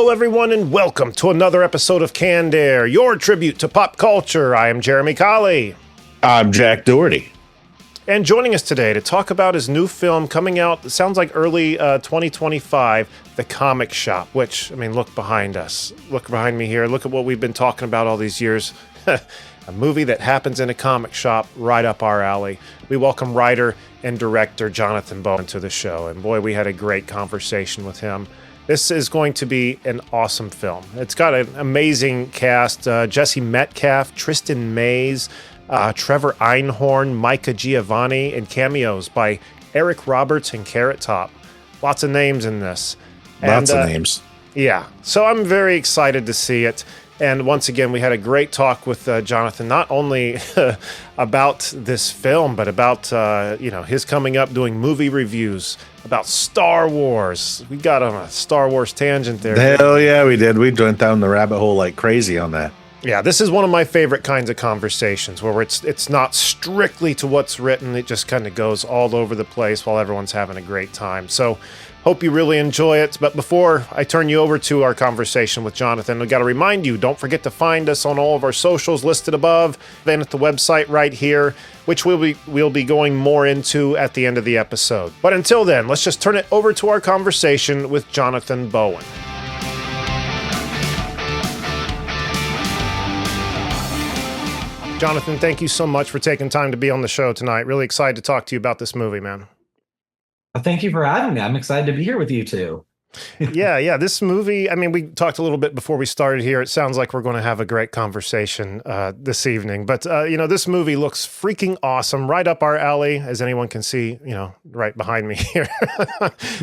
Hello, everyone, and welcome to another episode of Canned Air, your tribute to pop culture. I am Jeremy Colley. I'm Jack Doherty. And joining us today to talk about his new film coming out, it sounds like early 2025, The Comic Shop, which, I mean, look behind us. Look behind me here. Look at what we've been talking about all these years. A movie that happens in a comic shop right up our alley. We welcome writer and director Jonathan Bowen to the show. And boy, we had a great conversation with him. This is going to be an awesome film. It's got an amazing cast. Jesse Metcalfe, Tristin Mays, Trevor Einhorn, Micah Giovanni, and cameos by Eric Roberts and Carrot Top. Lots of names in this. Lots of names. Yeah. So I'm very excited to see it. And once again, we had a great talk with Jonathan, not only about this film, but about his coming up doing movie reviews about Star Wars. We got on a Star Wars tangent there. Hell yeah, we did. We went down the rabbit hole like crazy on that. Yeah, this is one of my favorite kinds of conversations where it's not strictly to what's written. It just kind of goes all over the place while everyone's having a great time. So hope you really enjoy it. But before I turn you over to our conversation with Jonathan, we got to remind you, don't forget to find us on all of our socials listed above and at the website right here, which we'll be going more into at the end of the episode. But until then, let's just turn it over to our conversation with Jonathan Bowen. Jonathan, thank you so much for taking time to be on the show tonight. Really excited to talk to you about this movie, man. Thank you for having me. I'm excited to be here with you two. Yeah. This movie, I mean, we talked a little bit before we started here. It sounds like we're going to have a great conversation this evening. But, this movie looks freaking awesome, right up our alley, as anyone can see, right behind me here,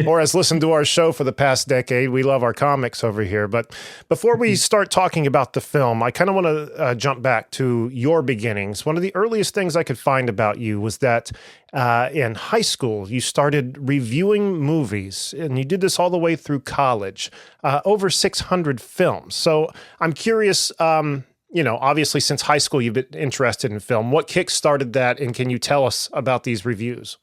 or has listened to our show for the past decade. We love our comics over here. But before we start talking about the film, I kind of want to jump back to your beginnings. One of the earliest things I could find about you was that in high school, you started reviewing movies, and you did this all the way through college, over 600 films. So I'm curious, obviously since high school, you've been interested in film. What kick-started that, and can you tell us about these reviews?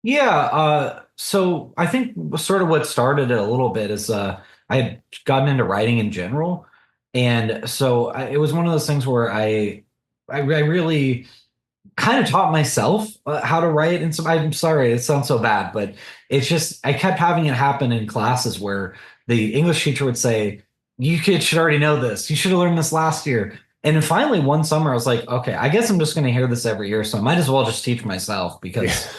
Yeah, so I think sort of what started it a little bit is I had gotten into writing in general. And so it was one of those things where I really kind of taught myself how to write. And so I'm sorry, it sounds so bad, but it's just, I kept having it happen in classes where the English teacher would say, you kids should already know this. You should have learned this last year. And then finally one summer I was like, okay, I guess I'm just going to hear this every year. So I might as well just teach myself because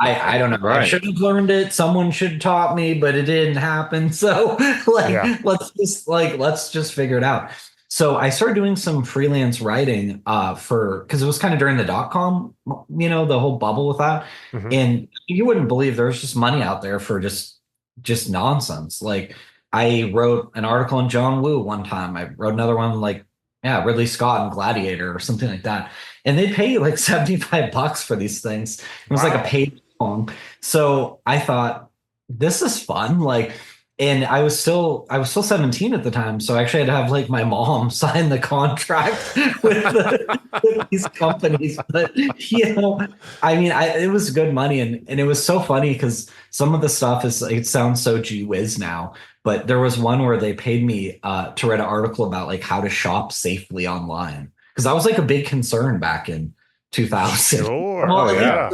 I don't know. Right. I should have learned it. Someone should have taught me, but it didn't happen. So let's just figure it out. So I started doing some freelance writing because it was kind of during the .com, the whole bubble with that. Mm-hmm. And you wouldn't believe there was just money out there for just nonsense. Like I wrote an article on John Woo one time. I wrote another one Ridley Scott and Gladiator or something like that. And they'd pay you like $75 for these things. It was like a paid song. So I thought, this is fun. And I was still 17 at the time, so I actually had to have like my mom sign the contract with these companies. But it was good money, and it was so funny because some of the stuff it sounds so gee whiz now, but there was one where they paid me to write an article about like how to shop safely online because that was like a big concern back in 2000. Sure. Oh yeah.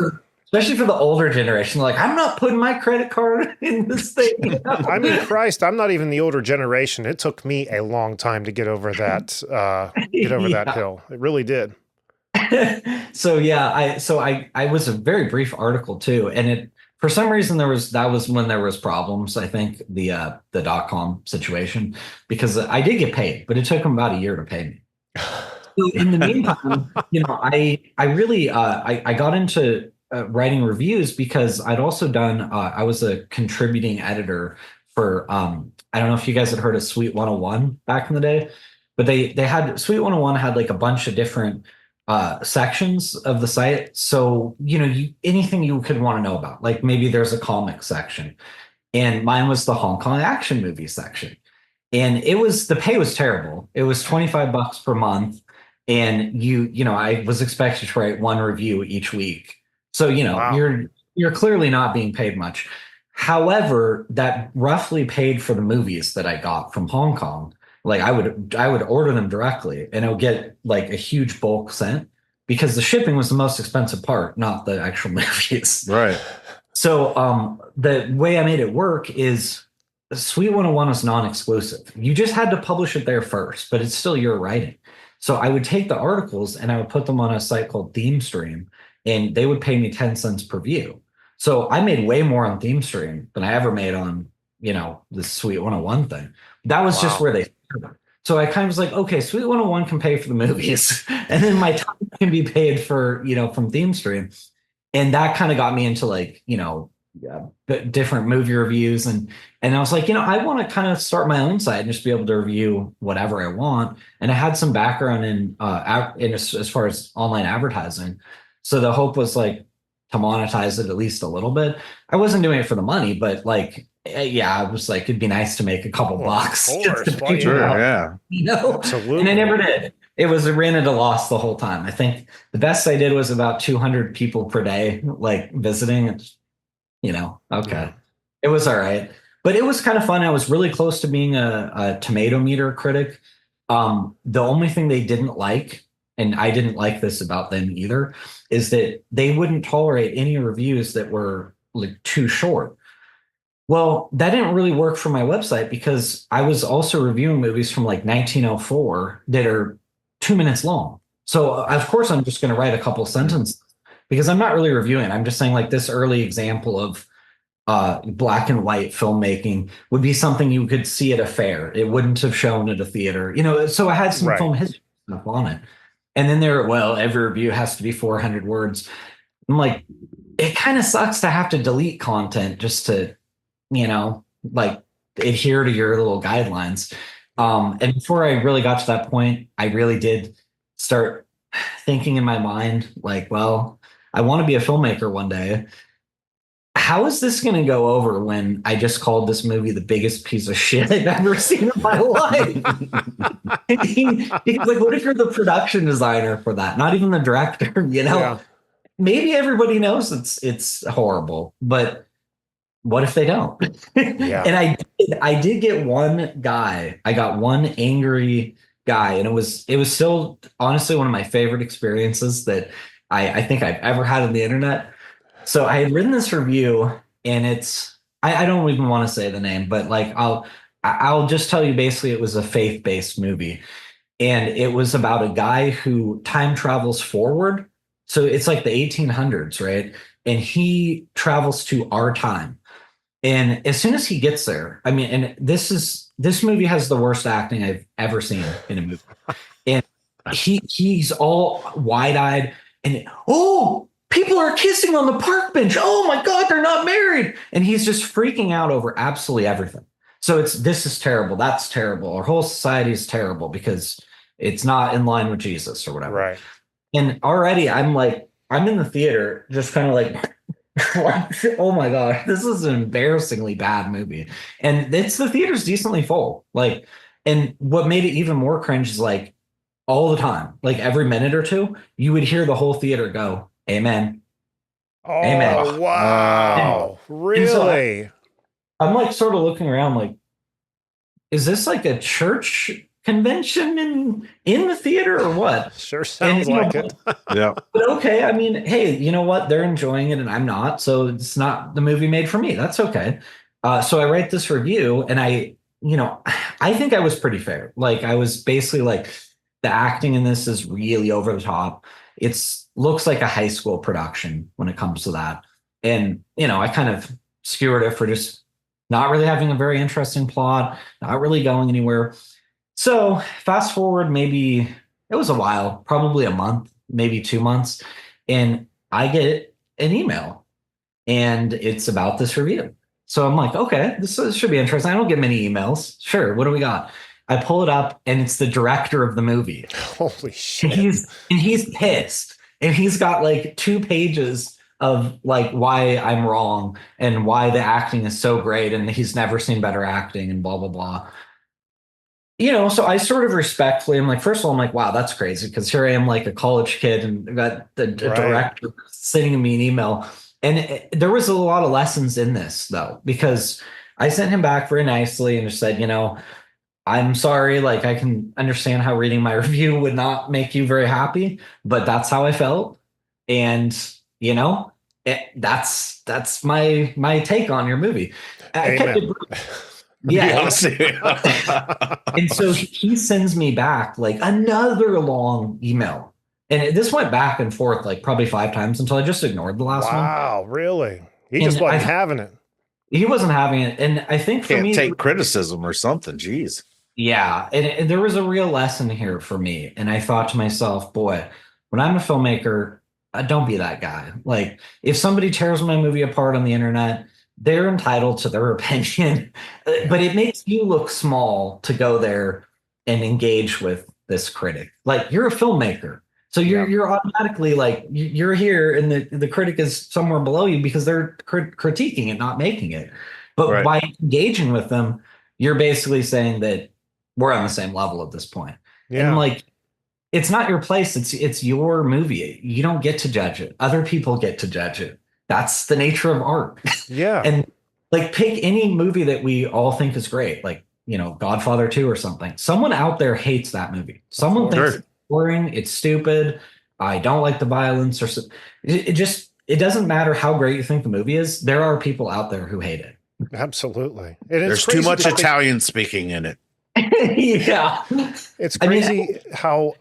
Especially for the older generation, like, I'm not putting my credit card in this thing. I mean, Christ, I'm not even the older generation. It took me a long time to get over that, that hill. It really did. So I was a very brief article too, and for some reason that was when there was problems. I think the .com situation because I did get paid, but it took them about a year to pay me. So in the meantime, I really I got into writing reviews because I'd also done, I was a contributing editor for, I don't know if you guys had heard of Suite 101 back in the day, but they had, Suite 101 had like a bunch of different sections of the site. So, anything you could want to know about, like maybe there's a comic section and mine was the Hong Kong action movie section. And the pay was terrible. It was $25 per month. And I was expected to write one review each week. So, wow. You're clearly not being paid much. However, that roughly paid for the movies that I got from Hong Kong. Like I would order them directly and I would get like a huge bulk sent because the shipping was the most expensive part, not the actual movies. Right. So the way I made it work is Sweet 101 is non-exclusive. You just had to publish it there first, but it's still your writing. So I would take the articles and I would put them on a site called ThemeStream, and they would pay me 10 cents per view. So I made way more on ThemeStream than I ever made on, the Sweet 101 thing. That was just where they started. So I kind of was like, okay, Sweet 101 can pay for the movies, and then my time can be paid for, from ThemeStream. And that kind of got me into like, different movie reviews. And I was like, I want to kind of start my own site and just be able to review whatever I want. And I had some background in as far as online advertising. So the hope was like to monetize it at least a little bit. I wasn't doing it for the money, but like, I was like, it'd be nice to make a couple bucks. Sure, yeah. Absolutely. And I never did. It was a ran at a loss the whole time. I think the best I did was about 200 people per day, like visiting. It's, okay. Yeah. It was all right. But it was kind of fun. I was really close to being a tomato meter critic. The only thing they didn't like, and I didn't like this about them either, is that they wouldn't tolerate any reviews that were like too short. Well, that didn't really work for my website because I was also reviewing movies from like 1904 that are 2 minutes long. So of course I'm just going to write a couple sentences because I'm not really reviewing. I'm just saying like this early example of black and white filmmaking would be something you could see at a fair. It wouldn't have shown at a theater, so I had some film history stuff on it. And then every review has to be 400 words. I'm like, it kind of sucks to have to delete content just to, like adhere to your little guidelines. And before I really got to that point, I really did start thinking in my mind, like, well, I want to be a filmmaker one day. How is this going to go over when I just called this movie the biggest piece of shit I've ever seen in my life? Like, what if you're the production designer for that? Not even the director, Yeah. Maybe everybody knows it's horrible, but what if they don't? Yeah. And I did get one guy. I got one angry guy, and it was still honestly one of my favorite experiences that I think I've ever had on the internet. So I had written this review, and it's I don't even want to say the name, but like I'll just tell you basically it was a faith-based movie, and it was about a guy who time travels forward. So it's like the 1800s, right? And he travels to our time. And as soon as he gets there, I mean, and this movie has the worst acting I've ever seen in a movie. And he's all wide-eyed and people are kissing on the park bench. Oh my God, they're not married. And he's just freaking out over absolutely everything. So this is terrible. That's terrible. Our whole society is terrible because it's not in line with Jesus or whatever. Right. And already I'm in the theater just kind of like, oh my God, this is an embarrassingly bad movie. And the theater's decently full. Like, and what made it even more cringe is like all the time, like every minute or two, you would hear the whole theater go, amen. Oh, Amen. wow. Really? So I'm like sort of looking around like, is this like a church convention in the theater or what? Sure sounds like it. Yeah. But okay, I mean, hey, you know what? They're enjoying it and I'm not, so it's not the movie made for me. That's okay. So I write this review and I think I was pretty fair. Like I was basically like, the acting in this is really over the top. It's looks like a high school production when it comes to that. And, I kind of skewered it for just not really having a very interesting plot, not really going anywhere. So fast forward, maybe it was a while, probably a month, maybe 2 months. And I get an email and it's about this review. So I'm like, okay, this should be interesting. I don't get many emails. Sure. What do we got? I pull it up and it's the director of the movie. Holy shit. And he's pissed. And he's got like 2 pages of like why I'm wrong and why the acting is so great and he's never seen better acting and blah, blah, blah. So I sort of respectfully, I'm like, first of all, I'm like, wow, that's crazy. Because here I am like a college kid and I got the director sending me an email. And there was a lot of lessons in this though, because I sent him back very nicely and just said, I'm sorry, like I can understand how reading my review would not make you very happy, but that's how I felt. And that's my take on your movie. I kept Amen. it, yeah. Honestly. And so he sends me back like another long email. And this went back and forth like probably 5 times until I just ignored the last one. Wow, really? He And just wasn't having it. he wasn't having it. And I think for Can't me, take criticism or something. Jeez. yeah. And there was a real lesson here for me. And I thought to myself, boy, when I'm a filmmaker, don't be that guy. Like, if somebody tears my movie apart on the internet, they're entitled to their opinion. But it makes you look small to go there and engage with this critic. Like, you're a filmmaker. So you're automatically like you're here, and the critic is somewhere below you because they're critiquing it, not making it. But by engaging with them, you're basically saying that we're on the same level at this point. Yeah. And like, it's not your place. It's your movie. You don't get to judge it. Other people get to judge it. That's the nature of art. Yeah. And like, pick any movie that we all think is great, like Godfather 2 or something. Someone out there hates that movie. Someone thinks it's boring, it's stupid, I don't like the violence, or it doesn't matter how great you think the movie is. There are people out there who hate it. Absolutely. There's too much Italian speaking in it. Yeah. It's crazy how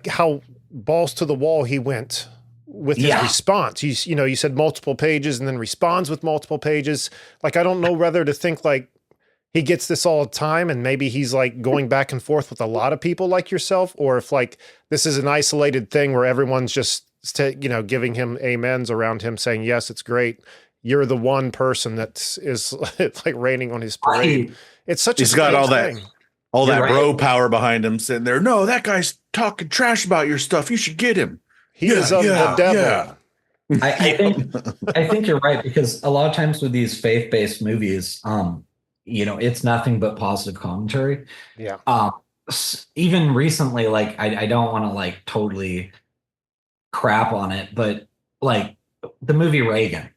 how balls to the wall he went with his response. You said multiple pages and then responds with multiple pages. Like, I don't know whether to think like he gets this all the time and maybe he's like going back and forth with a lot of people like yourself, or if like this is an isolated thing where everyone's just giving him amens around him saying, yes, it's great. You're the one person that is like raining on his parade. It's such He's got all thing. that bro power behind him sitting there. No, that guy's talking trash about your stuff. You should get him. He is of the devil. Yeah. I think you're right, because a lot of times with these faith-based movies, it's nothing but positive commentary. Yeah. Even recently, like I don't want to like totally crap on it, but like the movie Reagan.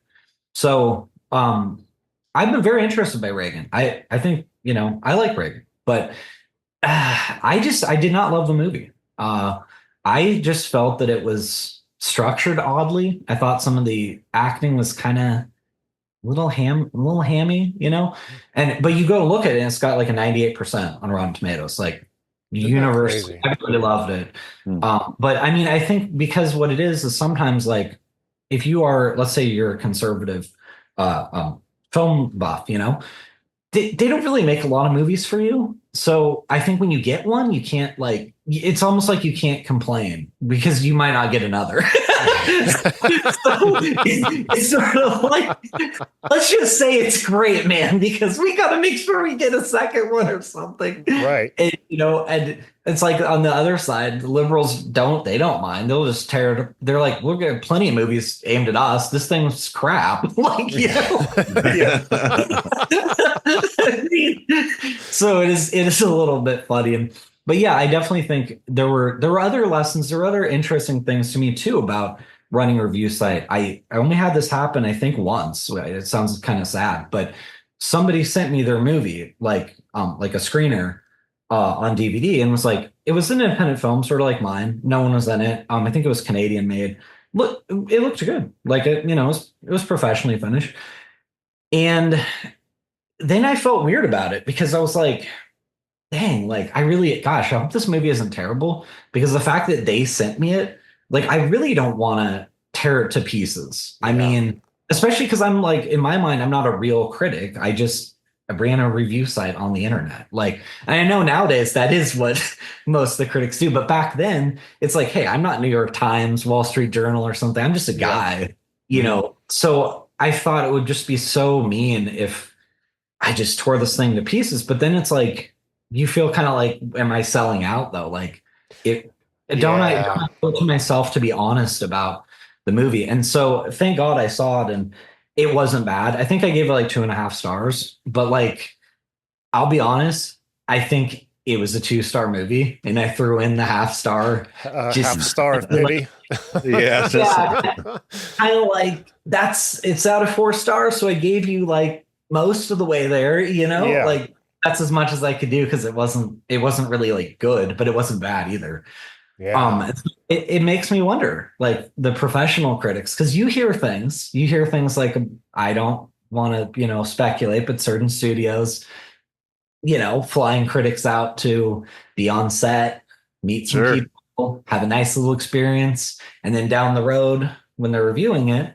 So I've been very interested by Reagan. I think I like Reagan, but I did not love the movie. I just felt that it was structured oddly. I thought some of the acting was kind of a little hammy, but you go look at it and it's got like a 98% on Rotten Tomatoes. Like, universe, everybody loved it. But I mean, I think because what it is sometimes like, if you are, let's say you're a conservative film buff, they don't really make a lot of movies for you. So I think when you get one, you can't it's almost like you can't complain because you might not get another. So it's sort of like, let's just say it's great, man, because we got to make sure we get a second one or something. Right. And, and it's like on the other side, the liberals don't mind. They'll just tear it. They're like, we're getting plenty of movies aimed at us. This thing's crap. Like, Yeah. So it is a little bit funny. But yeah, I definitely think there were other lessons. There were other interesting things to me too about running a review site. I only had this happen, I think, once. It sounds kind of sad, but somebody sent me their movie, like a screener on DVD, and was like, it was an independent film, sort of like mine. No one was in it. I think it was Canadian made. Look, it looked good. Like it was professionally finished. And then I felt weird about it because I was like, dang, like I hope this movie isn't terrible, because the fact that they sent me it, like I really don't want to tear it to pieces. I mean, especially because I'm like, in my mind, I'm not a real critic. I ran a review site on the internet. Like, and I know nowadays that is what most of the critics do, but back then it's like, hey, I'm not New York Times, Wall Street Journal or something. I'm just a guy, So I thought it would just be so mean if I just tore this thing to pieces. But then it's like, you feel kind of like, am I selling out though? Like, don't I owe it to myself to be honest about the movie? And so thank God I saw it and it wasn't bad. I think I gave it like 2.5 stars, but like, I'll be honest, I think it was a 2-star movie, and I threw in the half star. Half star of pity. Yeah. Kind of like it's out of 4 stars, so I gave you like most of the way there, Yeah. like that's as much as I could do because it wasn't really like good, but it wasn't bad either. Yeah. It makes me wonder, like the professional critics, because you hear things like, I don't want to, speculate, but certain studios, flying critics out to be on set, meet some Sure. people, have a nice little experience, and then down the road when they're reviewing it,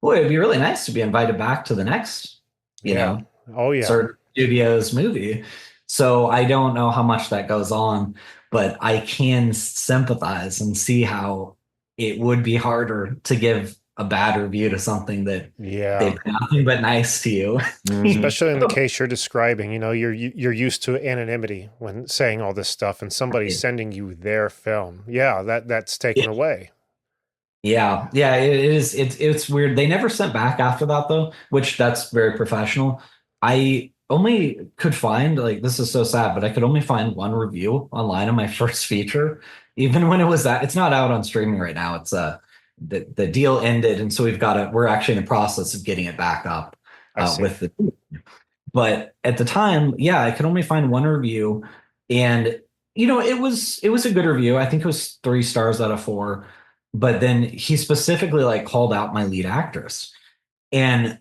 boy, it'd be really nice to be invited back to the next, Yeah. Oh yeah. certain studio's movie. So I don't know how much that goes on, but I can sympathize and see how it would be harder to give a bad review to something that Yeah. they've been nothing but nice to you. Especially in the case you're describing, you're used to anonymity when saying all this stuff, and somebody's sending you their film. Yeah, that's taken away. Yeah, it is. It's weird. They never sent back after that though, which that's very professional. I only could find, like, this is so sad, but I could only find one review online of my first feature, even when it's not out on streaming right now. It's the deal ended, and so we're actually in the process of getting it back up with the. But at the time, yeah, I could only find one review, and it was a good review. I think it was 3 stars out of 4. But then he specifically like called out my lead actress, and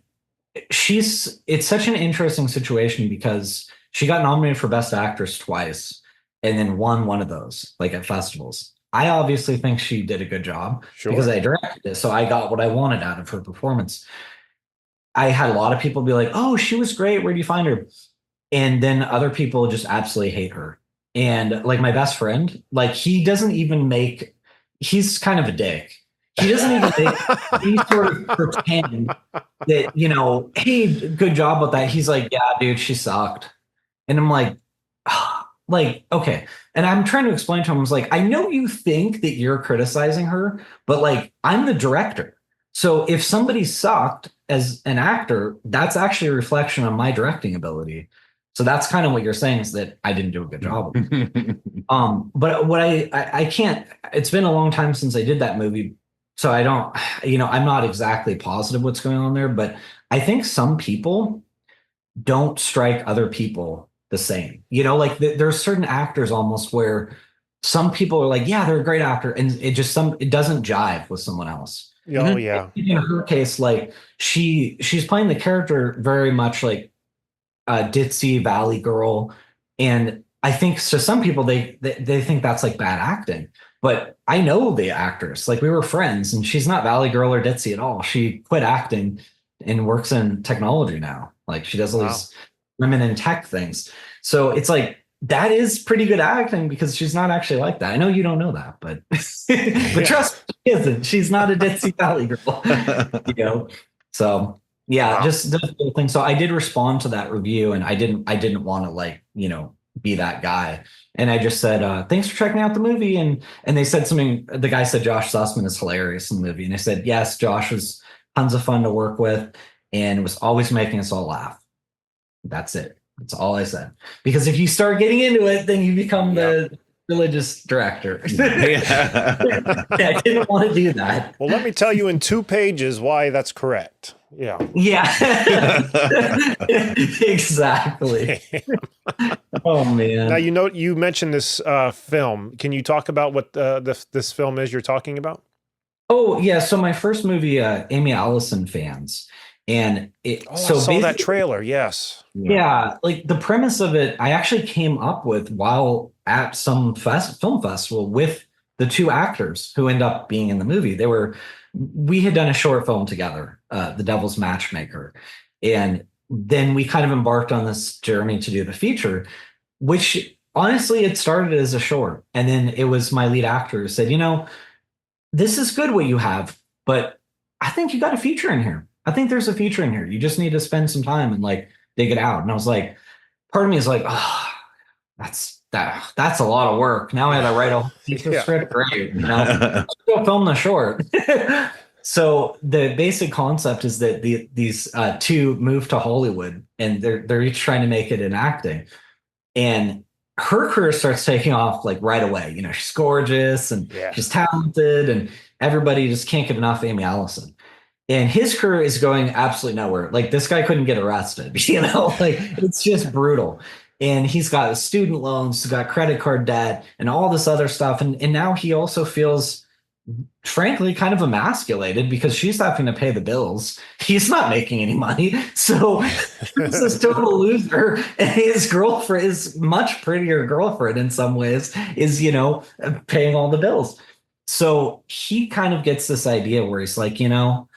it's such an interesting situation because she got nominated for Best Actress twice and then won one of those, like at festivals. I obviously think she did a good job because I directed it. So I got what I wanted out of her performance. I had a lot of people be like, "Oh, she was great. Where do you find her?" And then other people just absolutely hate her. And like my best friend, like he's kind of a dick. He doesn't even make any sort of pretend that, hey, good job with that. He's like, yeah, dude, she sucked. And I'm like, okay. And I'm trying to explain to him, I was like, I know you think that you're criticizing her, but like, I'm the director. So if somebody sucked as an actor, that's actually a reflection on my directing ability. So that's kind of what you're saying, is that I didn't do a good job. But what I can't, it's been a long time since I did that movie. So I don't, I'm not exactly positive what's going on there, but I think some people don't strike other people the same. Like there's certain actors almost where some people are like, yeah, they're a great actor, and it doesn't jive with someone else. Oh yeah. In her case, like she's playing the character very much like a ditzy valley girl, and I think so some people they think that's like bad acting. But I know the actress, like we were friends, and she's not valley girl or ditzy at all. She quit acting and works in technology now. Like she does all these women in tech things. So it's like, that is pretty good acting because she's not actually like that. I know you don't know that, but but trust me, she isn't. She's not a ditzy valley girl. So yeah, just the whole thing. So I did respond to that review, and I didn't want to like, be that guy. And I just said, thanks for checking out the movie. And they said something, the guy said Josh Sussman is hilarious in the movie. And I said, yes, Josh was tons of fun to work with and was always making us all laugh. That's it. That's all I said. Because if you start getting into it, then you become the religious director. I didn't want to do that. Well, let me tell you in 2 pages why that's correct. Yeah. Exactly. Oh man. Now you mentioned this film. Can you talk about what this film is you're talking about? Oh yeah. So my first movie, Allison Fans, and I saw that trailer. Yes. Yeah, like the premise of it, I actually came up with while at some film festival with the 2 actors who end up being in the movie. We had done a short film together, The Devil's Matchmaker. And then we kind of embarked on this journey to do the feature, which honestly, it started as a short. And then it was my lead actor who said, this is good what you have, but I think you got a feature in here. I think there's a feature in here. You just need to spend some time and like dig it out. And I was like, part of me is like, oh, that's a lot of work. Now I had to write a feature script. Great, Let's go film the short. So the basic concept is that these 2 move to Hollywood, and they're each trying to make it in acting. And her career starts taking off like right away. You know, she's gorgeous and Yeah. she's talented, and everybody just can't get enough Amy Allison. And his career is going absolutely nowhere. Like this guy couldn't get arrested, you know, like it's just brutal. And he's got student loans, he's got credit card debt and all this other stuff. And now he also feels frankly kind of emasculated because she's having to pay the bills. He's not making any money. So he's this total loser. And his girlfriend, his much prettier girlfriend in some ways, is, you know, paying all the bills. So he kind of gets this idea where he's like, you know,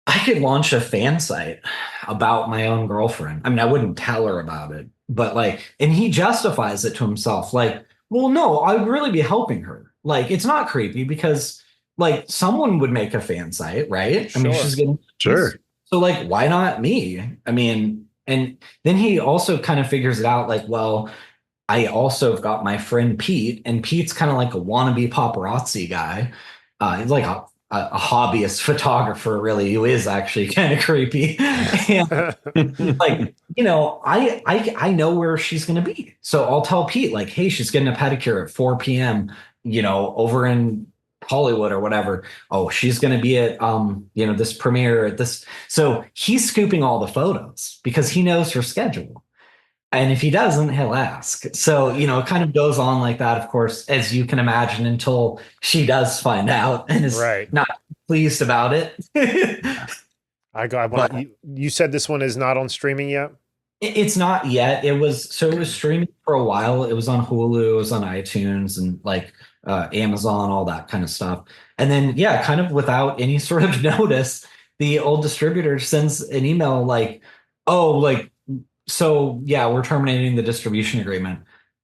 I could launch a fan site about my own girlfriend. I mean, I wouldn't tell her about it, but like, and he justifies it to himself. Like, well, no, I would really be helping her. Like, it's not creepy because like someone would make a fan site, right? Sure. I mean, she's getting Sure. So like, why not me? I mean, and then he also kind of figures it out like, well, I also have got my friend Pete, and Pete's kind of like a wannabe paparazzi guy. He's like a hobbyist photographer, really, who is actually kind of creepy. And like, you know, I know where she's going to be. So I'll tell Pete like, hey, she's getting a pedicure at 4 p.m., you know, over in Hollywood or whatever. Oh, she's going to be at, you know, this premiere at this. So he's scooping all the photos because he knows her schedule. And if he doesn't, he'll ask. So, you know, it kind of goes on like that, of course, as you can imagine, until she does find out and is not pleased about it. You said this one is not on streaming yet? It's not yet. It was streaming for a while. It was on Hulu, it was on iTunes and like Amazon, all that kind of stuff. And then, yeah, kind of without any sort of notice, the old distributor sends an email like, oh, like, so yeah, we're terminating the distribution agreement.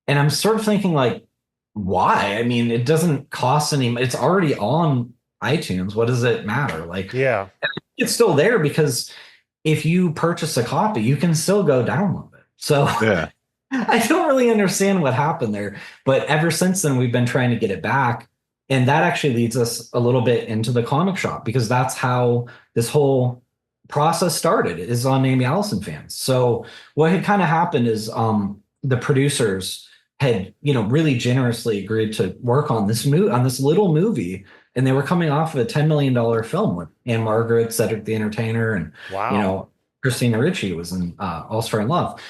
And I'm sort of thinking like, why? I mean, it doesn't cost any, it's already on iTunes. What does it matter? Like, yeah, it's still there because if you purchase a copy, you can still go download it. So yeah. I don't really understand what happened there, but ever since then, we've been trying to get it back. And that actually leads us a little bit into the comic shop because that's how this whole process started, is on Amy Allison Fans. So what had kind of happened is the producers had, you know, really generously agreed to work on this little movie, and they were coming off of a $10 million film with Anne Margaret, Cedric the Entertainer, and you know, Christina Ricci was in All Star in Love.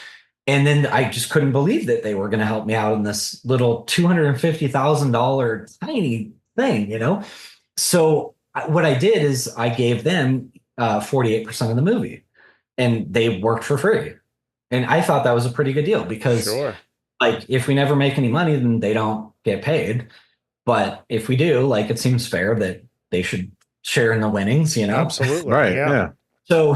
And then I just couldn't believe that they were going to help me out in this little $250,000 tiny thing, you know. So what I did is I gave them 48% of the movie, and they worked for free. And I thought that was a pretty good deal because like if we never make any money, then they don't get paid. But if we do, like, it seems fair that they should share in the winnings, you know? Absolutely. Right. Yeah. So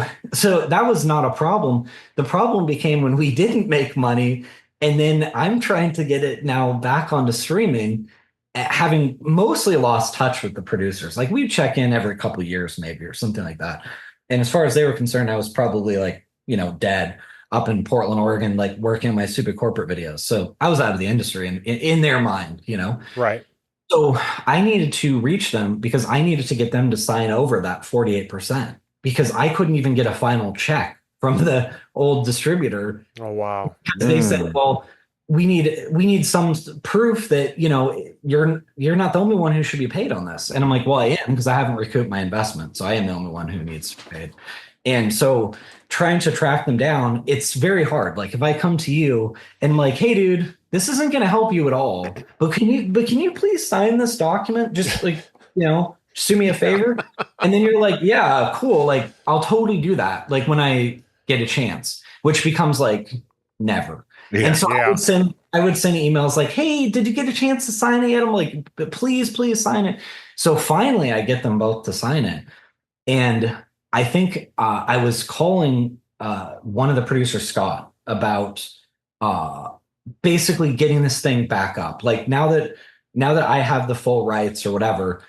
that was not a problem. The problem became when we didn't make money, and then I'm trying to get it now back onto streaming, having mostly lost touch with the producers. Like we'd check in every couple of years, maybe, or something like that. And as far as they were concerned, I was probably like, you know, dead up in Portland, Oregon, like working on my stupid corporate videos. So I was out of the industry in their mind, you know? Right. So I needed to reach them because I needed to get them to sign over that 48% because I couldn't even get a final check from the old distributor. Oh, wow. They said, well, we need some proof that, you know, you're not the only one who should be paid on this. And I'm like, well, I am, because I haven't recouped my investment. So I am the only one who needs to be paid. And so trying to track them down, it's very hard. Like if I come to you and I'm like, hey, dude, this isn't going to help you at all, but can you please sign this document? Just like, you know, just do me a favor. And then you're like, yeah, cool. Like I'll totally do that. Like when I get a chance, which becomes like never. Yeah, and so I would send emails like, hey, did you get a chance to sign it yet? I'm like, please sign it. So finally I get them both to sign it. And I think I was calling one of the producers, Scott, about basically getting this thing back up. Like now that I have the full rights or whatever,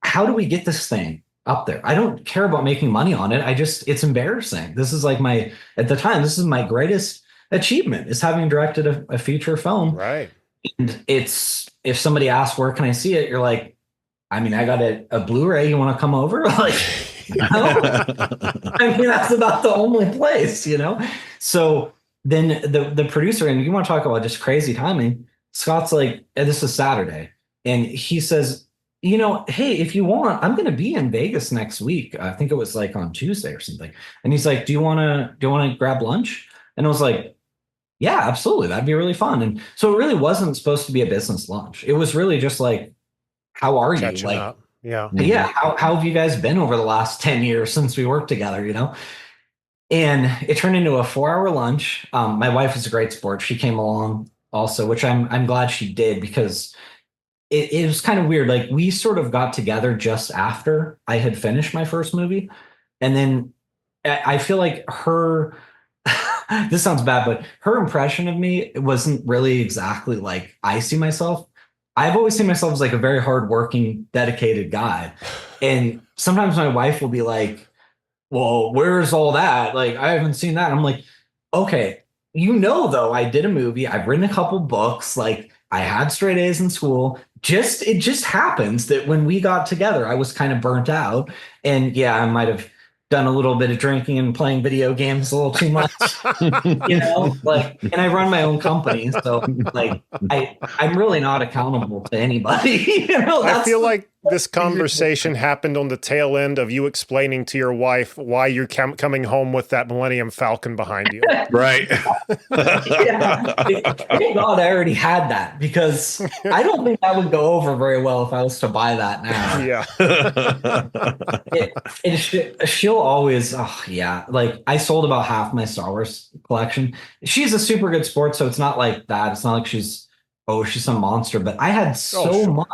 how do we get this thing up there? I don't care about making money on it. It's embarrassing. This is like at the time, this is my greatest achievement, is having directed a feature film. Right. And it's, if somebody asks, where can I see it? You're like, I mean, I got a Blu-ray. You want to come over? Like, you know? I mean, that's about the only place, you know? So then the producer, and you want to talk about just crazy timing, Scott's like, this is Saturday. And he says, hey, if you want, I'm going to be in Vegas next week. I think it was like on Tuesday or something. And he's like, do you want to grab lunch? And I was like, yeah, absolutely. That'd be really fun. And so it really wasn't supposed to be a business lunch. It was really just like, how are you? Catching Like, up. Yeah. yeah. How have you guys been over the last 10 years since we worked together, And it turned into a 4-hour lunch. My wife is a great sport. She came along also, which I'm glad she did, because it was kind of weird. Like, we sort of got together just after I had finished my first movie. And then I feel like her, this sounds bad, but her impression of me wasn't really exactly like I see myself. I've always seen myself as like a very hardworking, dedicated guy. And sometimes my wife will be like, well, where's all that? Like, I haven't seen that. I'm like, okay, though, I did a movie. I've written a couple books. Like, I had straight A's in school. It just happens that when we got together, I was kind of burnt out. And yeah, I might have done a little bit of drinking and playing video games a little too much, like, and I run my own company. So like, I'm really not accountable to anybody. I feel like this conversation happened on the tail end of you explaining to your wife why you're coming home with that Millennium Falcon behind you. Right. Yeah. Thank God I already had that, because I don't think that would go over very well if I was to buy that now. Yeah. She'll always, like, I sold about half my Star Wars collection. She's a super good sport, so it's not like that. It's not like she's some monster, but I had much.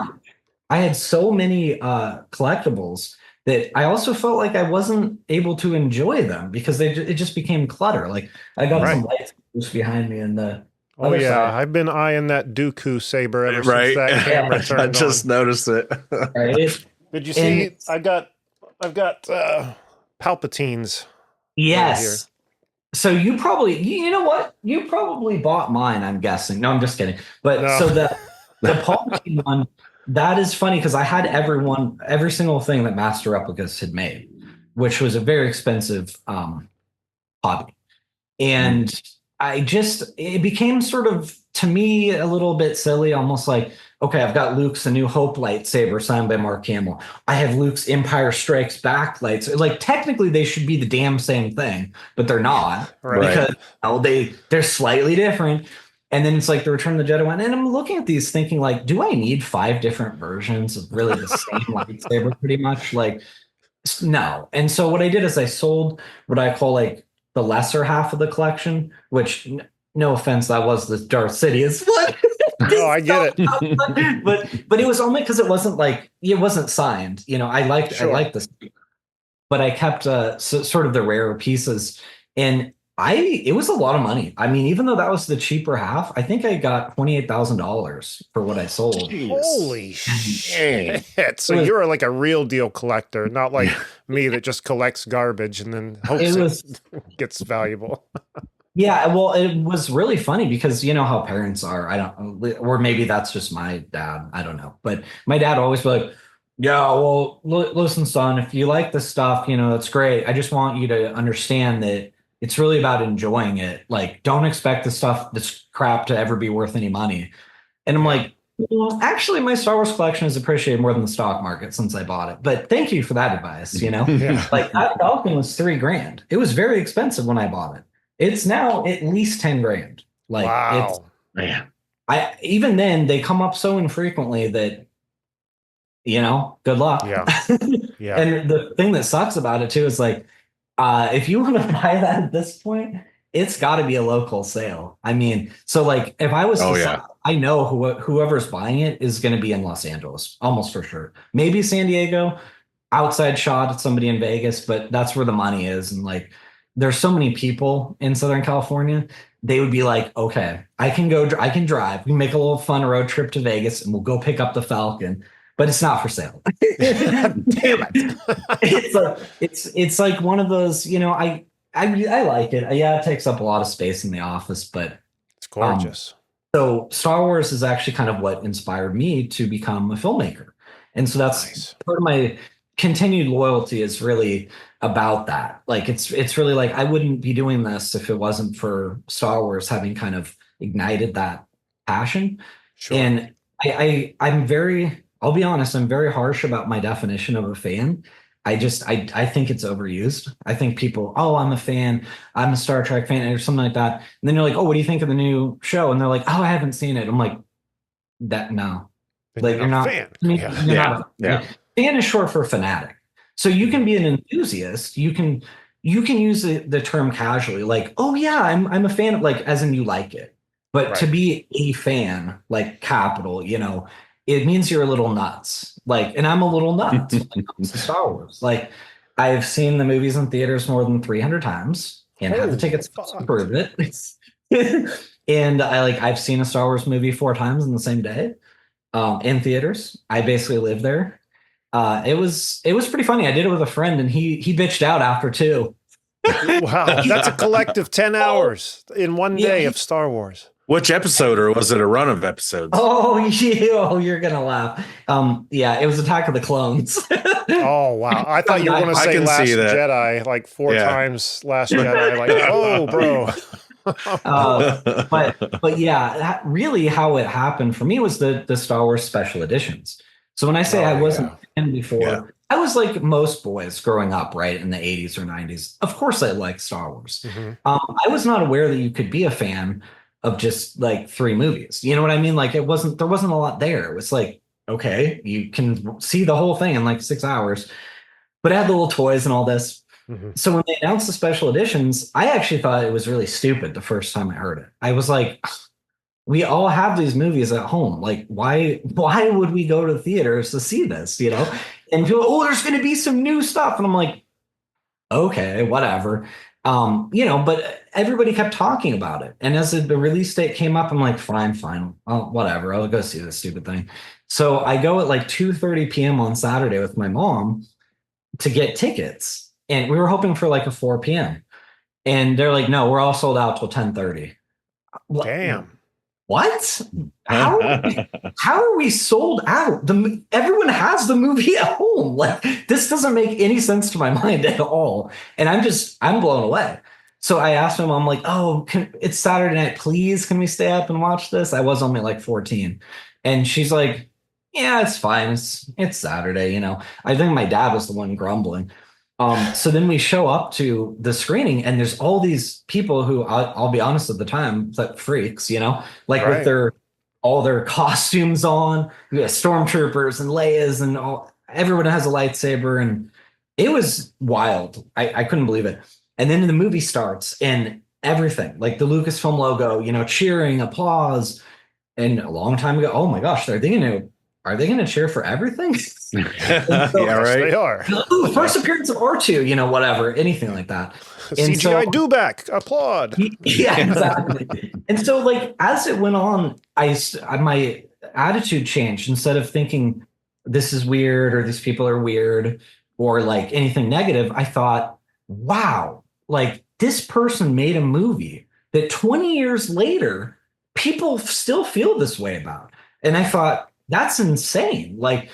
I had so many collectibles that I also felt like I wasn't able to enjoy them because it just became clutter. Like, I got some lights behind me in the other side. I've been eyeing that Dooku saber ever since that camera turned I just noticed it. Right? Did you see? I've got Palpatine's. Yes. Right. So you probably, what? You probably bought mine, I'm guessing. No, I'm just kidding. But no. So the Palpatine one. That is funny, because I had every single thing that Master Replicas had made, which was a very expensive hobby. And it became sort of, to me, a little bit silly, almost like, okay, I've got Luke's A New Hope lightsaber signed by Mark Hamill. I have Luke's Empire Strikes Back lightsaber. Like, technically they should be the damn same thing, but they're not, because they're slightly different. And then it's like the Return of the Jedi one. And I'm looking at these thinking, like, do I need 5 different versions of really the same lightsaber pretty much? Like, no. And so what I did is I sold what I call like the lesser half of the collection, which, no offense, that was the Darth Sidious one. No, I get it. but it was only because it wasn't signed. I liked this. But I kept sort of the rarer pieces. And it was a lot of money. I mean, even though that was the cheaper half, I think I got $28,000 for what I sold. Holy shit. So you're like a real deal collector, not like me that just collects garbage and then hopes it gets valuable. Yeah, well, it was really funny because you know how parents are. I don't, or maybe that's just my dad. I don't know. But my dad always be like, yeah, well, listen, son, if you like this stuff, that's great. I just want you to understand that it's really about enjoying it. Like, don't expect the stuff that's crap to ever be worth any money. And I'm like, well, actually, my Star Wars collection is appreciated more than the stock market since I bought it. But thank you for that advice. Yeah. Like, that Falcon was $3,000. It was very expensive when I bought it. It's now at least $10,000. Like, wow. Even then they come up so infrequently that, good luck. Yeah. Yeah. And the thing that sucks about it too is like, if you want to buy that at this point, it's got to be a local sale. I mean, so like if I was, I know whoever's buying it is going to be in Los Angeles, almost for sure. Maybe San Diego, outside shot at somebody in Vegas, but that's where the money is. And like, there's so many people in Southern California, they would be like, okay, I can drive. We can make a little fun road trip to Vegas and we'll go pick up the Falcon, but it's not for sale. Damn it. It's like one of those, I like it. Yeah, it takes up a lot of space in the office, but it's gorgeous. So Star Wars is actually kind of what inspired me to become a filmmaker. And so that's part of continued loyalty is really about that. Like it's really like I wouldn't be doing this if it wasn't for Star Wars having kind of ignited that passion. Sure. And I'm very, I'll be honest, I'm very harsh about my definition of a fan. I think it's overused. I think people, oh, I'm a fan, I'm a Star Trek fan, or something like that. And then you're like, oh, what do you think of the new show? And they're like, oh, I haven't seen it. I'm like, that no. Then Like you're not a fan. I mean, Yeah. you're Yeah. not Yeah. fan is short for fanatic. So you can be an enthusiast. You can use the term casually, like, oh yeah, I'm a fan of, like, as in you like it. But to Right. be a fan, like capital, it means you're a little nuts. Like, and I'm a little nuts when it comes to Star Wars. Like, I've seen the movies in theaters more than 300 times and have the Holy tickets fuck. to prove it. And I've seen a Star Wars movie 4 times in the same day, in theaters. I basically live there. It was pretty funny. I did it with a friend, and he bitched out after 2. Wow, that's a collective 10 hours in one day of Star Wars. Which episode, or was it a run of episodes? Oh, you're gonna laugh. Yeah, it was Attack of the Clones. Oh, wow. I thought you were going to I say can Last see that. Jedi like 4 Yeah. times. Last Jedi, like, oh, bro. But yeah, really how it happened for me was the Star Wars special editions. So when I say I wasn't a fan before, Yeah. I was like most boys growing up, right, in the 80s or 90s. Of course, I liked Star Wars. Mhm. I was not aware that you could be a fan of just like 3 movies. You know what I mean? Like there wasn't a lot there. It was like, okay, you can see the whole thing in like 6 hours. But it had the little toys and all this. Mhm. So when they announced the special editions, I actually thought it was really stupid the first time I heard it. I was like, we all have these movies at home. Like, why would we go to theaters to see this? And people, oh, there's going to be some new stuff, and I'm like, okay, whatever. But everybody kept talking about it, and as the release date came up, I'm like, fine, whatever. I'll go see this stupid thing. So I go at like 2:30 p.m. on Saturday with my mom to get tickets, and we were hoping for like a 4 p.m. And they're like, no, we're all sold out till 10:30. Damn. What? How are we sold out? Everyone has the movie at home. Like, this doesn't make any sense to my mind at all. And I'm blown away. So I asked my mom, like, oh, it's Saturday night. Please, can we stay up and watch this? I was only like 14. And she's like, yeah, it's fine. It's Saturday. I think my dad was the one grumbling. So then we show up to the screening, and there's all these people who I'll be honest, at the time, like freaks, like Right. with all their costumes on, stormtroopers and Leias, and everyone has a lightsaber, and it was wild. I couldn't believe it. And then the movie starts, and everything, like the Lucasfilm logo, cheering, applause. And a long time ago, oh my gosh, are they going to cheer for everything? Yeah, Yes, right. they are. Ooh, first appearance of R2, whatever, anything like that. And CGI Dewback. Applaud. Yeah, exactly. And so, like, as it went on, my attitude changed. Instead of thinking this is weird or these people are weird or like anything negative, I thought, wow, like this person made a movie that 20 years later, people still feel this way about. And I thought, that's insane. Like,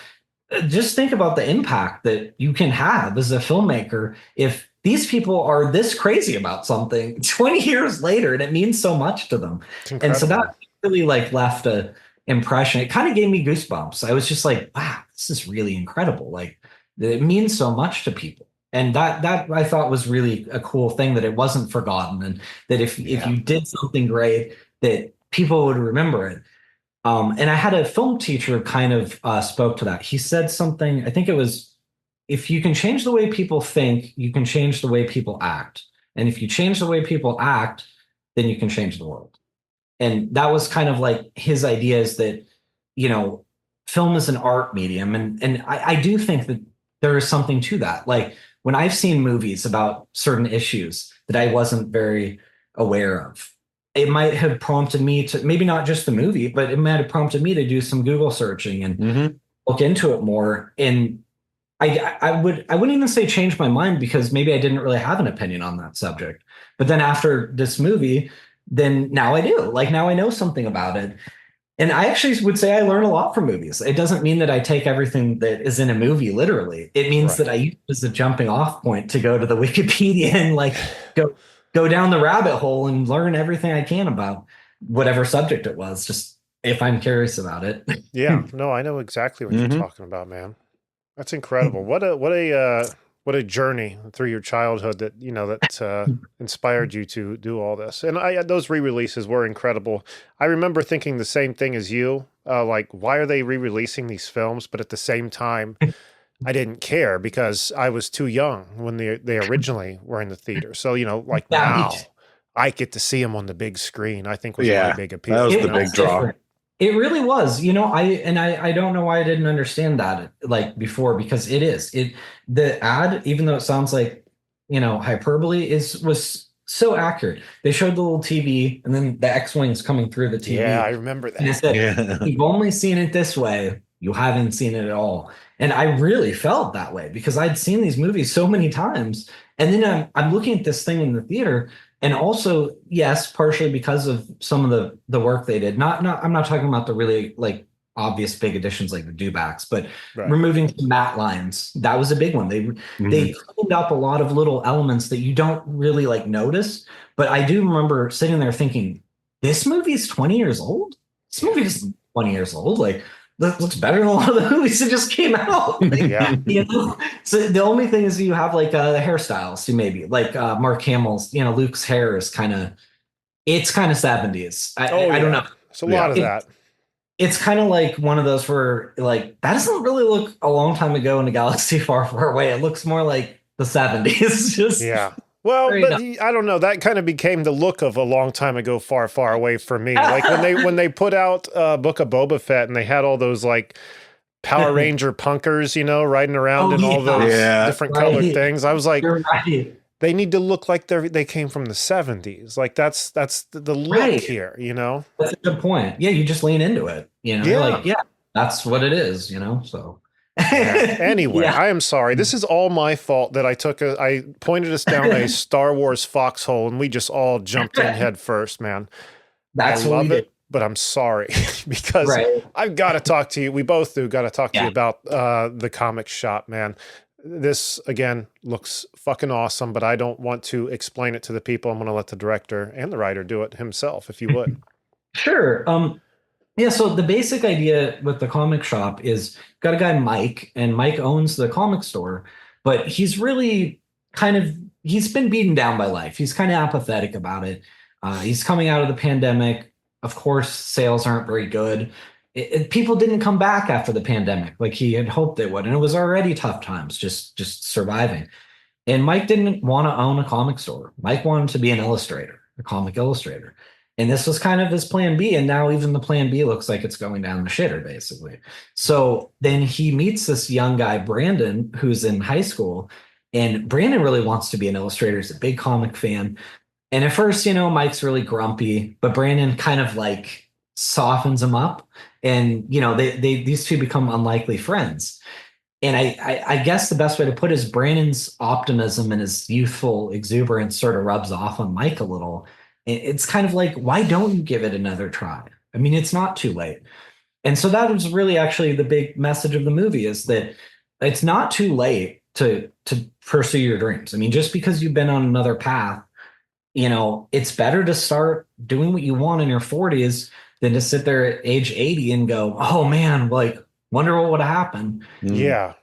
just think about the impact that you can have as a filmmaker if these people are this crazy about something 20 years later, and it means so much to them. And so that really like left a impression. It kind of gave me goosebumps. I was just like, wow, this is really incredible. Like, it means so much to people. And that I thought was really a cool thing, that it wasn't forgotten, and that if you did something great, that people would remember it. And I had a film teacher kind of spoke to that. He said something, I think it was, if you can change the way people think, you can change the way people act. And if you change the way people act, then you can change the world. And that was kind of like his idea, is that, film is an art medium. And I do think that there is something to that. Like, when I've seen movies about certain issues that I wasn't very aware of, it might have prompted me to, maybe not just the movie, but it might have prompted me to do some Google searching and look into it more. And I wouldn't even say change my mind, because maybe I didn't really have an opinion on that subject. But then after this movie, then now I do. Like, now I know something about it. And I actually would say I learn a lot from movies. It doesn't mean that I take everything that is in a movie literally. It means Right. that I use it as a jumping off point to go to the Wikipedia and like go down the rabbit hole and learn everything I can about whatever subject it was, just if I'm curious about it. Yeah, no, I know exactly what you're Mhm. talking about, man. That's incredible. What a journey through your childhood that inspired you to do all this. And those re-releases were incredible. I remember thinking the same thing as you. Like, why are they re-releasing these films? But at the same time, I didn't care because I was too young when they originally were in the theater. So, like Yeah, now I get to see them on the big screen, I think was my Yeah, big that appeal. was it the big draw. different. It really was. I don't know why I didn't understand that like before, because the ad, even though it sounds like, hyperbole, was so accurate. They showed the little TV and then the X-Wings coming through the TV. Yeah, I remember And it that. said, Yeah. you've only seen it this way. You haven't seen it at all. And I really felt that way because I'd seen these movies so many times. And then I'm looking at this thing in the theater. And also, yes, partially because of some of the work they did. I'm not talking about the really like obvious big additions like the dewbacks, but Right. removing some matte lines. That was a big one. They cleaned up a lot of little elements that you don't really like notice. But I do remember sitting there thinking, this movie is 20 years old? This movie is 20 years old. Like, that looks better than a lot of the movies that just came out. Like, Yeah. So the only thing is you have like the hairstyles. So maybe like Mark Hamill's, Luke's hair is kind of 70s. I don't know. It's a lot of It- that. It's kind of like one of those where like that doesn't really look a long time ago in a galaxy far, far away. It looks more like the 70s. Just Yeah. Well, Very but nice. I don't know. That kind of became the look of a long time ago, far, far away for me. Like when they put out Book of Boba Fett and they had all those like Power Ranger punkers, riding around in all those Yeah. different Right. colored things. I was like, You're right. they need to look like they came from the 70s. Like that's the look Right. here, That's a good point. Yeah, you just lean into it. You're Yeah. like, yeah, that's what it is, so. Yeah. Anyway, Yeah. I am sorry. This is all my fault that I pointed us down a Star Wars foxhole and we just all jumped in head first, man. That's I what love we it, did. but I'm sorry because Right. I've got to talk to you. We both do got to talk to you Yeah. about the comic shop, man. This again looks fucking awesome, but I don't want to explain it to the people. I'm going to let the director and the writer do it himself, if you would. Sure. Yeah, so the basic idea with the comic shop is got a guy, Mike, and Mike owns the comic store, but he's really he's been beaten down by life. He's kind of apathetic about it. He's coming out of the pandemic. Of course, sales aren't very good. People didn't come back after the pandemic like he had hoped they would, and it was already tough times just surviving. And Mike didn't want to own a comic store. Mike wanted to be an illustrator, a comic illustrator. And this was kind of his plan B. And now even the plan B looks like it's going down the shitter, basically. So then he meets this young guy, Brandon, who's in high school. And Brandon really wants to be an illustrator. He's a big comic fan. And at first, Mike's really grumpy, but Brandon kind of like softens him up. And, these two become unlikely friends. And I guess the best way to put it is Brandon's optimism and his youthful exuberance sort of rubs off on Mike a little. It's kind of like, why don't you give it another try? I mean, it's not too late. And so that was really actually the big message of the movie is that it's not too late to pursue your dreams. I mean, just because you've been on another path, it's better to start doing what you want in your 40s than to sit there at age 80 and go, oh man, like, wonder what would have happened. Yeah.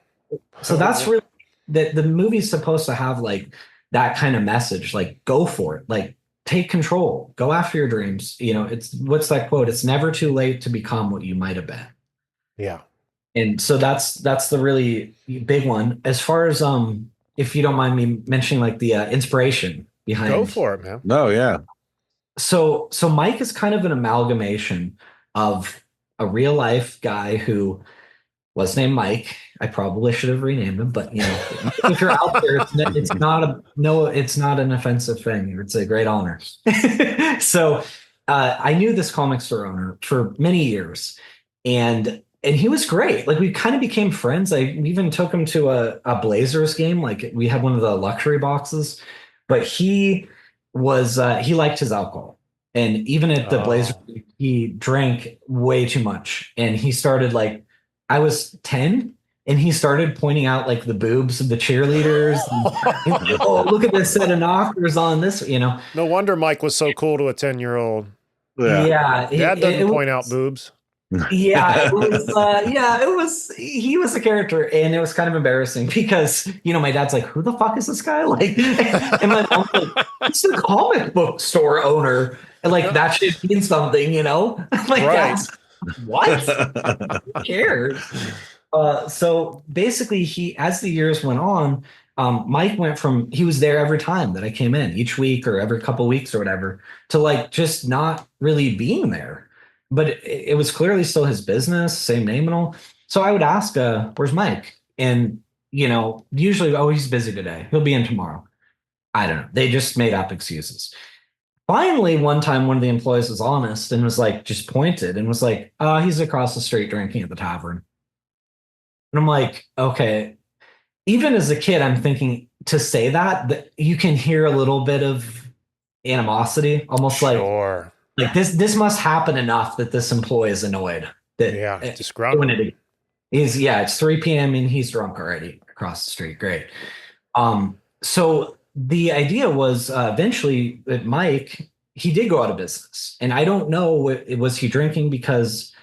So that's really that the movie's supposed to have like that kind of message, like go for it, like take control, go after your dreams. It's what's that quote? It's never too late to become what you might have been. Yeah. And so that's the really big one. As far as if you don't mind me mentioning like the inspiration behind. Go for it, man. No, yeah. So Mike is kind of an amalgamation of a real life guy who was named Mike. I probably should have renamed him, but if you're out there, it's not an offensive thing. It's a great honor. So I knew this comic store owner for many years, and he was great. Like we kind of became friends. I even took him to a Blazers game. Like we had one of the luxury boxes, but he liked his alcohol. And even at the Blazer, Oh. he drank way too much. And he started like, I was 10 and he started pointing out like the boobs of the cheerleaders. And, oh, look at this set of knockers on this, you know. No wonder Mike was so cool to a 10-year-old. Yeah. Yeah. Dad doesn't it point was, out boobs. yeah, it was, he was a character and it was kind of embarrassing because, you know, my dad's like, who the fuck is this guy? Like, and my mom's like, it's the comic book store owner. And like, that should mean something, you know? Like, Right. that's what? Who cares? So basically as the years went on, Mike went from, he was there every time that I came in each week or every couple weeks or whatever to like, just not really being there. But it was clearly still his business, same name and all. So I would ask, where's Mike? And, you know, usually, oh, he's busy today. He'll be in tomorrow. I don't know. They just made up excuses. Finally, one time, one of the employees was honest and was like, just pointed and was like, he's across the street drinking at the tavern. And I'm like, okay. Even as a kid, I'm thinking to say that you can hear a little bit of animosity, almost Sure. like this must happen enough that this employee is annoyed that Yeah, doing disgruntled. it is, yeah, it's 3 p.m. and he's drunk already across the street. Great. So the idea was eventually that Mike, he did go out of business. And I don't know, was he drinking because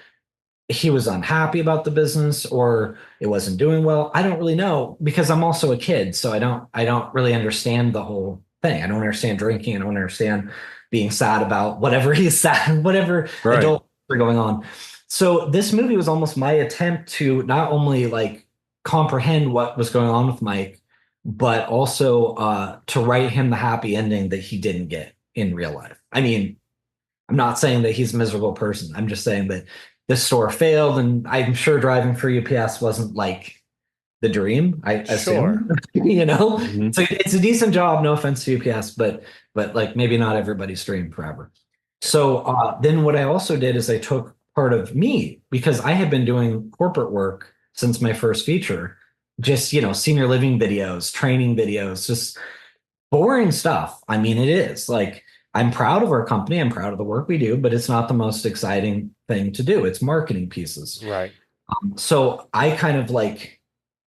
he was unhappy about the business or it wasn't doing well? I don't really know because I'm also a kid. So I don't really understand the whole thing. I don't understand drinking. I don't understand being sad about whatever he's sad, whatever adult are going on. So this movie was almost my attempt to not only like comprehend what was going on with Mike, but also to write him the happy ending that he didn't get in real life. I mean, I'm not saying that he's a miserable person. I'm just saying that this store failed, and I'm sure driving for UPS wasn't like the dream. I assume, you know. Mm-hmm. So it's a decent job. No offense to UPS, but like maybe not everybody's dream forever. So then what I also did is I took part of me because I had been doing corporate work since my first feature, just, you know, senior living videos, training videos, just boring stuff. I mean, it is like, I'm proud of our company. I'm proud of the work we do, but it's not the most exciting thing to do. It's marketing pieces. Right. So I kind of like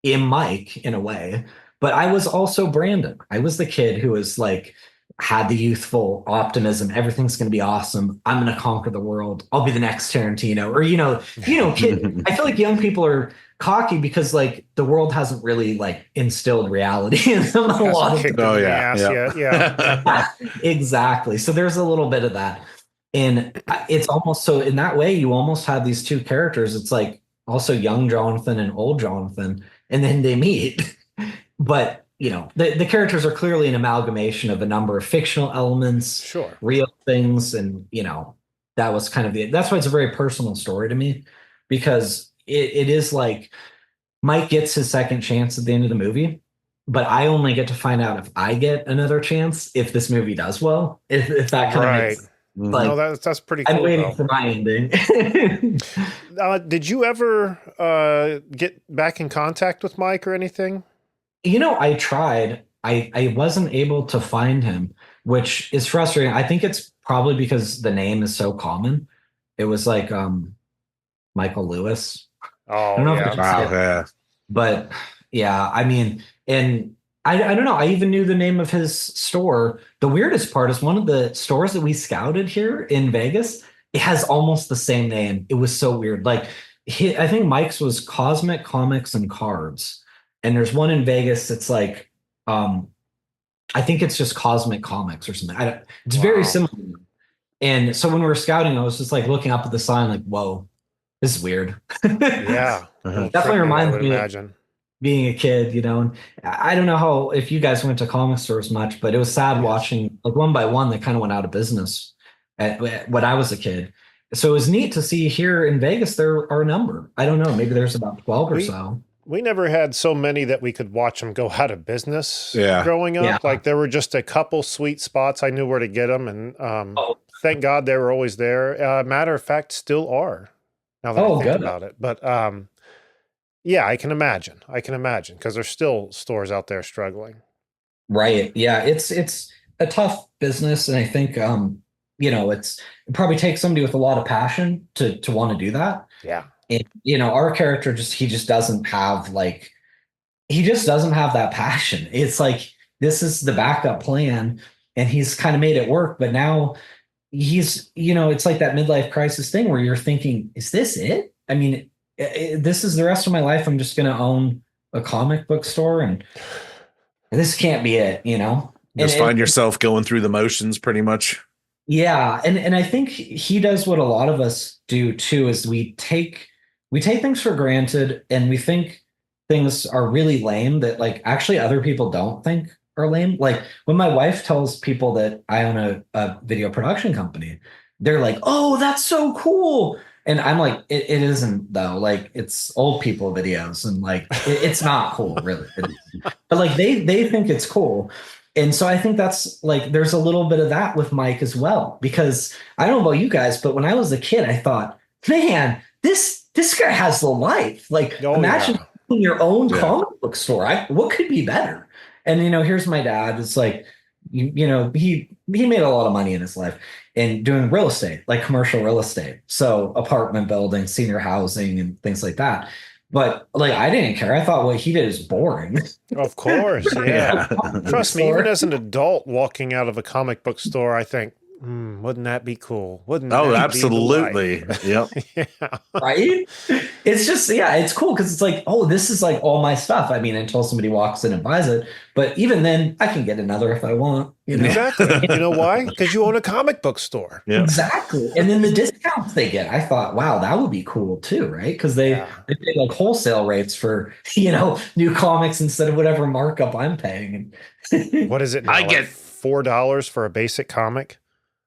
am Mike in a way, but I was also Brandon. I was the kid who was like, had the youthful optimism. Everything's going to be awesome. I'm going to conquer the world. I'll be the next Tarantino, or, kid. I feel like young people are cocky because like the world hasn't really like instilled reality in them a lot of Oh yeah. Yeah. Exactly. So there's a little bit of that. And it's almost so in that way, you almost have these two characters. It's like also young Jonathan and old Jonathan, and then they meet. But you know, the characters are clearly an amalgamation of a number of fictional elements, Sure, real things, and you know, that was kind of that's why it's a very personal story to me, because it is like Mike gets his second chance at the end of the movie, but I only get to find out if I get another chance if this movie does well. If that kind of makes like, no, that's pretty cool. I'm waiting for my ending. Did you ever get back in contact with Mike or anything? You know, I tried. I wasn't able to find him, which is frustrating. I think it's probably because the name is so common. It was like Michael Lewis. Oh, I don't know if yeah. it's Wow, yeah. but yeah, I mean, and I don't know. I even knew the name of his store. The weirdest part is one of the stores that we scouted here in Vegas, it has almost the same name. It was so weird. Like I think Mike's was Cosmic Comics and Cards. And there's one in Vegas that's like, I think it's just Cosmic Comics or something. It's very similar. And so when we were scouting, I was just like looking up at the sign, like, whoa, this is weird. Yeah. Definitely reminds me imagine. of being a kid, you know. And I don't know if you guys went to comic stores much, but it was sad watching like one by one, they kind of went out of business when I was a kid. So it was neat to see here in Vegas, there are a number. I don't know, maybe there's about 12 or so. We never had so many that we could watch them go out of business growing up. Yeah. Like there were just a couple sweet spots. I knew where to get them. And thank God they were always there. Matter of fact, still are now that I think about it. But yeah, I can imagine because there's still stores out there struggling. Right. Yeah. It's a tough business. And I think it probably takes somebody with a lot of passion to want to do that. Yeah. And, our character he just doesn't have that passion. It's like, this is the backup plan and he's kind of made it work, but now he's, it's like that midlife crisis thing where you're thinking, is this it? I mean, this is the rest of my life. I'm just going to own a comic book store and this can't be it. Just find yourself going through the motions pretty much. Yeah. And I think he does what a lot of us do too, is we take things for granted and we think things are really lame that like actually other people don't think are lame. Like when my wife tells people that I own a video production company, they're like, "Oh, that's so cool." And I'm like, it isn't though. Like it's old people videos and like it's not cool really. But like they think it's cool. And so I think that's like there's a little bit of that with Mike as well, because I don't know about you guys, but when I was a kid, I thought, man, this guy has the life. Like imagine your own comic book store. What could be better? And here's my dad. It's like, he made a lot of money in his life and doing real estate, like commercial real estate. So apartment buildings, senior housing, and things like that. But like, I didn't care. I thought what he did is boring. Of course, yeah. Trust me, even as an adult walking out of a comic book store, I think, wouldn't that be cool? Wouldn't that be absolutely. Yep. Yeah. Right? It's just, it's cool because it's like, oh, this is like all my stuff. I mean, until somebody walks in and buys it. But even then, I can get another if I want. Exactly. You know why? Because you own a comic book store. Yeah. Exactly. And then the discounts they get, I thought, wow, that would be cool too, right? Because they pay like wholesale rates for, new comics instead of whatever markup I'm paying. What is it now? I get $4 for a basic comic.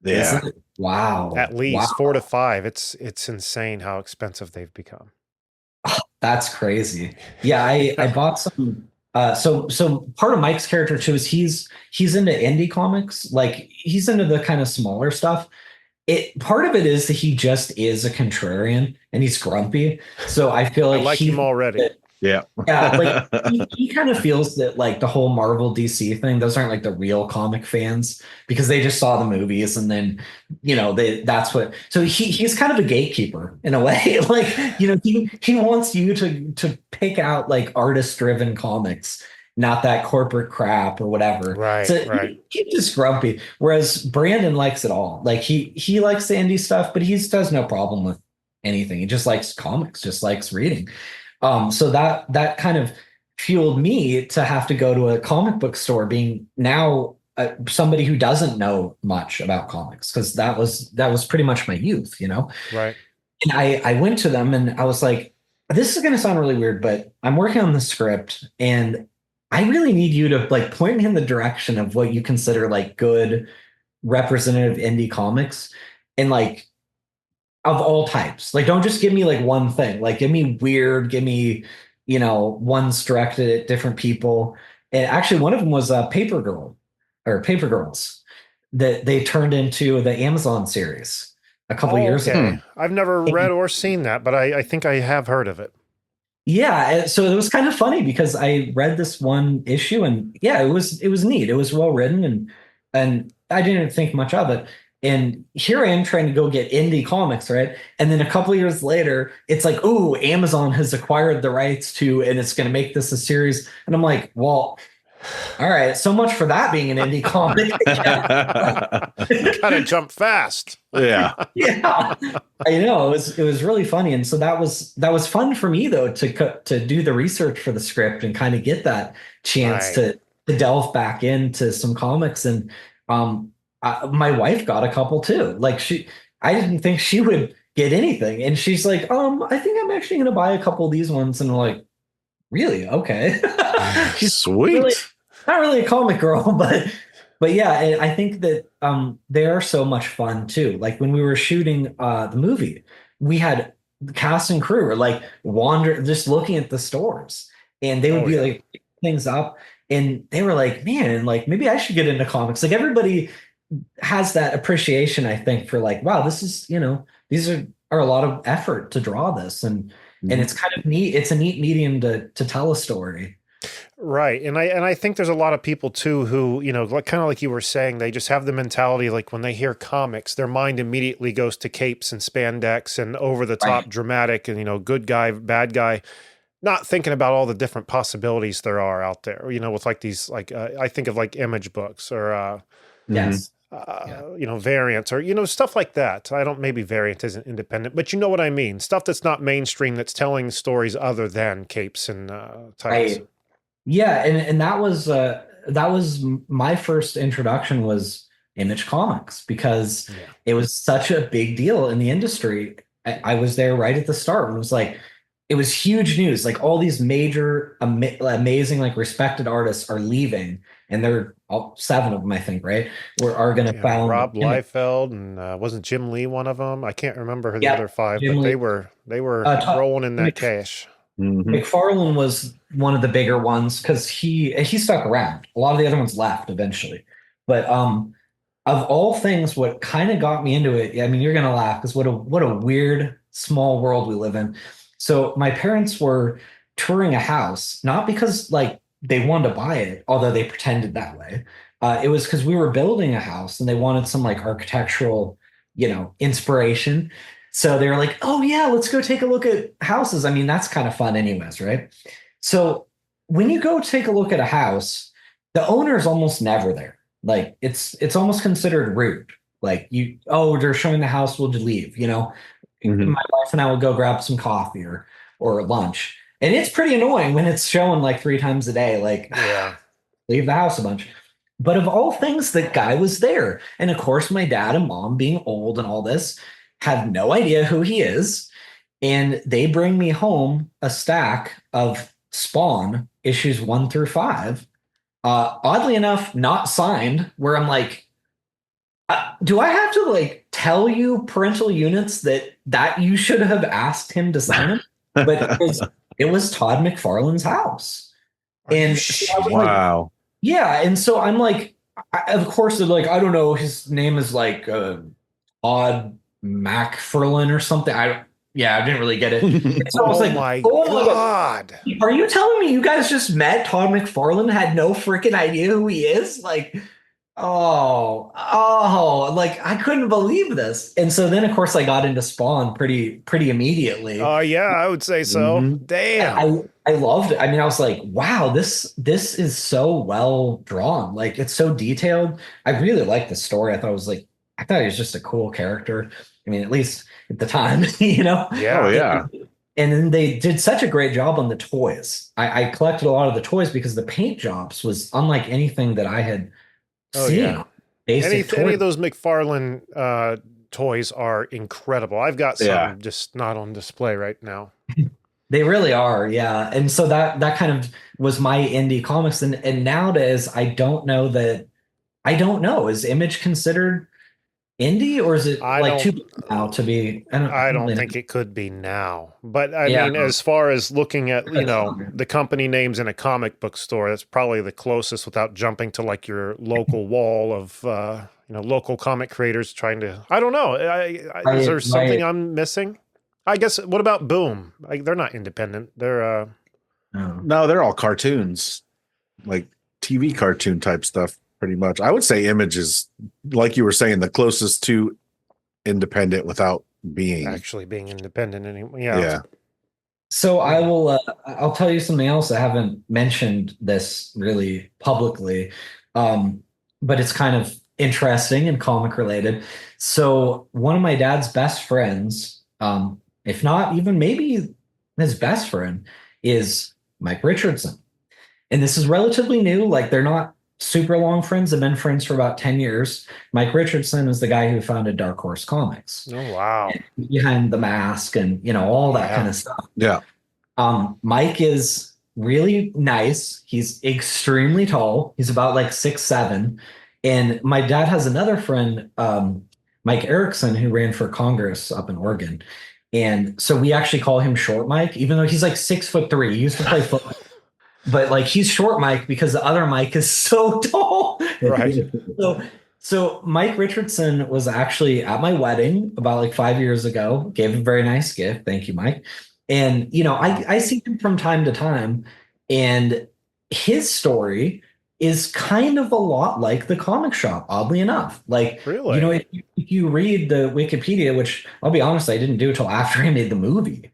Yeah. Wow. At least 4 to 5. It's insane how expensive they've become. That's crazy. Yeah, I bought some. So part of Mike's character too is he's into indie comics. Like he's into the kind of smaller stuff. Part of it is that he just is a contrarian and he's grumpy. So I feel like I like him already. Yeah. Yeah, like he kind of feels that like the whole Marvel DC thing, those aren't like the real comic fans because they just saw the movies and then that's what. So he's kind of a gatekeeper in a way. Like he wants you to pick out like artist driven comics, not that corporate crap or whatever. Right. So right. He's just grumpy. Whereas Brandon likes it all. Like he likes the indie stuff, but he does no problem with anything. He just likes comics, just likes reading. So that kind of fueled me to have to go to a comic book store, being now somebody who doesn't know much about comics, because that was pretty much my youth, Right. And I went to them and I was like, this is going to sound really weird, but I'm working on the script and I really need you to like point me in the direction of what you consider like good representative indie comics and like of all types. Like, don't just give me like one thing. Like, give me weird, give me, ones directed at different people. And actually, one of them was Paper Girls that they turned into the Amazon series a couple years ago. I've never read or seen that, but I think I have heard of it. Yeah, so it was kind of funny because I read this one issue and it was neat. It was well written and I didn't think much of it. And here I am trying to go get indie comics, right? And then a couple of years later, it's like, ooh, Amazon has acquired the rights to, and it's going to make this a series. And I'm like, well, all right, so much for that being an indie comic. Gotta jump fast. Yeah. Yeah. I know, it was really funny. And so that was fun for me though, to do the research for the script and kind of get that chance to delve back into some comics. And my wife got a couple too. Like I didn't think she would get anything. And she's like, I think I'm actually going to buy a couple of these ones. And I'm like, really? Okay. She's sweet. Not really a comic girl, but yeah, and I think that they are so much fun too. Like when we were shooting the movie, we had the cast and crew were like just looking at the stores, and they would be like picking things up, and they were like, man, like maybe I should get into comics. Like everybody has that appreciation, I think, for like, wow, this is, these are a lot of effort to draw this, and it's kind of neat. It's a neat medium to tell a story. Right. And I think there's a lot of people too who, like kind of like you were saying, they just have the mentality like when they hear comics, their mind immediately goes to capes and spandex and over the Right. top dramatic and, good guy, bad guy, not thinking about all the different possibilities there are out there, with like these, like, I think of like image books or, Yes. Yeah. variants or, stuff like that. I don't, maybe variant isn't independent, but you know what I mean? Stuff that's not mainstream, that's telling stories other than capes and tights. Right. Yeah, and that was my first introduction was Image Comics because Yeah. it was such a big deal in the industry. I was there right at the start and it was like it was huge news. Like all these major amazing like respected artists are leaving and they're all seven of them, I think, right? Are going to Yeah, found Rob Liefeld and wasn't Jim Lee one of them? I can't remember who the Yeah, other five, Jim but Lee. they were Todd rolling in that cash. McFarlane was one of the bigger ones because he stuck around. A lot of the other ones left eventually. But of all things, what kind of got me into it, I mean, you're gonna laugh because what a weird small world we live in. So my parents were touring a house, not because like they wanted to buy it, although they pretended that way. It was because we were building a house and they wanted some like architectural, inspiration. So they were like, oh, yeah, let's go take a look at houses. I mean, that's kind of fun, anyways, right? So when you go take a look at a house, the owner is almost never there. Like it's almost considered rude. Like they're showing the house, we'll leave. My wife and I will go grab some coffee or lunch. And it's pretty annoying when it's showing like 3 times a day, like Yeah. leave the house a bunch. But of all things, the guy was there. And of course, my dad and mom, being old and all this, have no idea who he is. And they bring me home a stack of Spawn issues 1 through 5. Oddly enough, not signed, where I'm like, do I have to like tell you parental units that you should have asked him to sign them? But it was Todd McFarlane's house. And so I was like, Wow. yeah. And so I'm like, of course, they're like, I don't know. His name is like Odd MacFarlane or something. I didn't really get it. And so I was like, my oh my God. are you telling me you guys just met Todd McFarlane, had no freaking idea who he is? Like, like I couldn't believe this. And so then of course I got into Spawn pretty immediately. Yeah, I would say so. Damn. I loved it. I mean, I was like, wow, this is so well drawn. Like it's so detailed. I really liked the story. I thought he was just a cool character. I mean, at least at the time, Yeah. Oh, yeah. And then they did such a great job on the toys. I collected a lot of the toys because the paint jobs was unlike anything that I had seen. Yeah. Any of those McFarlane toys are incredible. I've got some just not on display right now. They really are, yeah. And so that kind of was my indie comics. And nowadays, I don't know. Is Image considered indie or is it too big now to be? I don't think it could be now. But I mean, as far as looking at, the company names in a comic book store, that's probably the closest without jumping to like your local wall of, local comic creators trying to, I don't know. Is there something I'm missing? I guess, what about Boom? Like, they're not independent. They're, No, they're all cartoons, like TV cartoon type stuff. Pretty much. I would say Image is, like you were saying, the closest to independent without being actually being independent anymore. Yeah. Yeah. So I'll tell you something else. I haven't mentioned this really publicly, but it's kind of interesting and comic related. So one of my dad's best friends, if not even maybe his best friend, is Mike Richardson. And this is relatively new. Like they're not super long friends. They've been friends for about 10 years. Mike Richardson is the guy who founded Dark Horse Comics. Oh, wow. Behind the Mask and, all that kind of stuff. Yeah. Mike is really nice. He's extremely tall. He's about like 6'7". And my dad has another friend, Mike Erickson, who ran for Congress up in Oregon. And so we actually call him Short Mike, even though he's like 6'3". He used to play football. But like he's Short Mike because the other Mike is so tall. Right. So Mike Richardson was actually at my wedding about like 5 years ago, gave a very nice gift. Thank you, Mike. And, I see him from time to time. And his story is kind of a lot like the comic shop, oddly enough. Like, Really? if you read the Wikipedia, which I'll be honest, I didn't do until after I made the movie.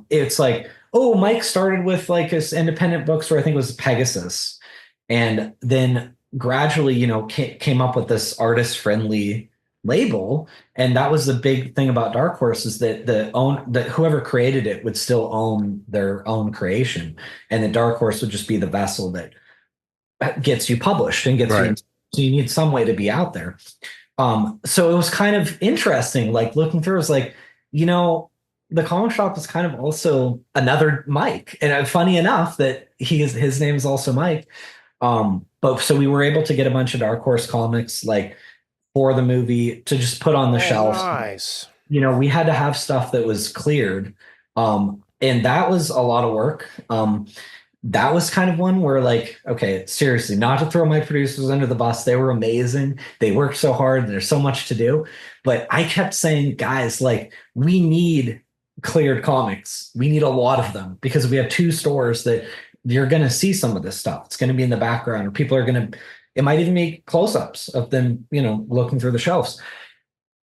It's like, oh, Mike started with like his independent bookstore, I think it was Pegasus, and then gradually, came up with this artist-friendly label. And that was the big thing about Dark Horse, is that that whoever created it would still own their own creation, and the Dark Horse would just be the vessel that gets you published and gets you. So you need some way to be out there. So it was kind of interesting, like looking through, it was like, the comic shop is kind of also another Mike. And funny enough that his name is also Mike. But so we were able to get a bunch of Dark Horse comics like for the movie to just put on the shelf. Nice. We had to have stuff that was cleared. And that was a lot of work. That was kind of one where, like, okay, seriously, not to throw my producers under the bus. They were amazing. They worked so hard. There's so much to do. But I kept saying, guys, like, we need cleared comics. We need a lot of them, because we have 2 stores that you're going to see some of this stuff. It's going to be in the background, or people are going to, it might even be close-ups of them, looking through the shelves.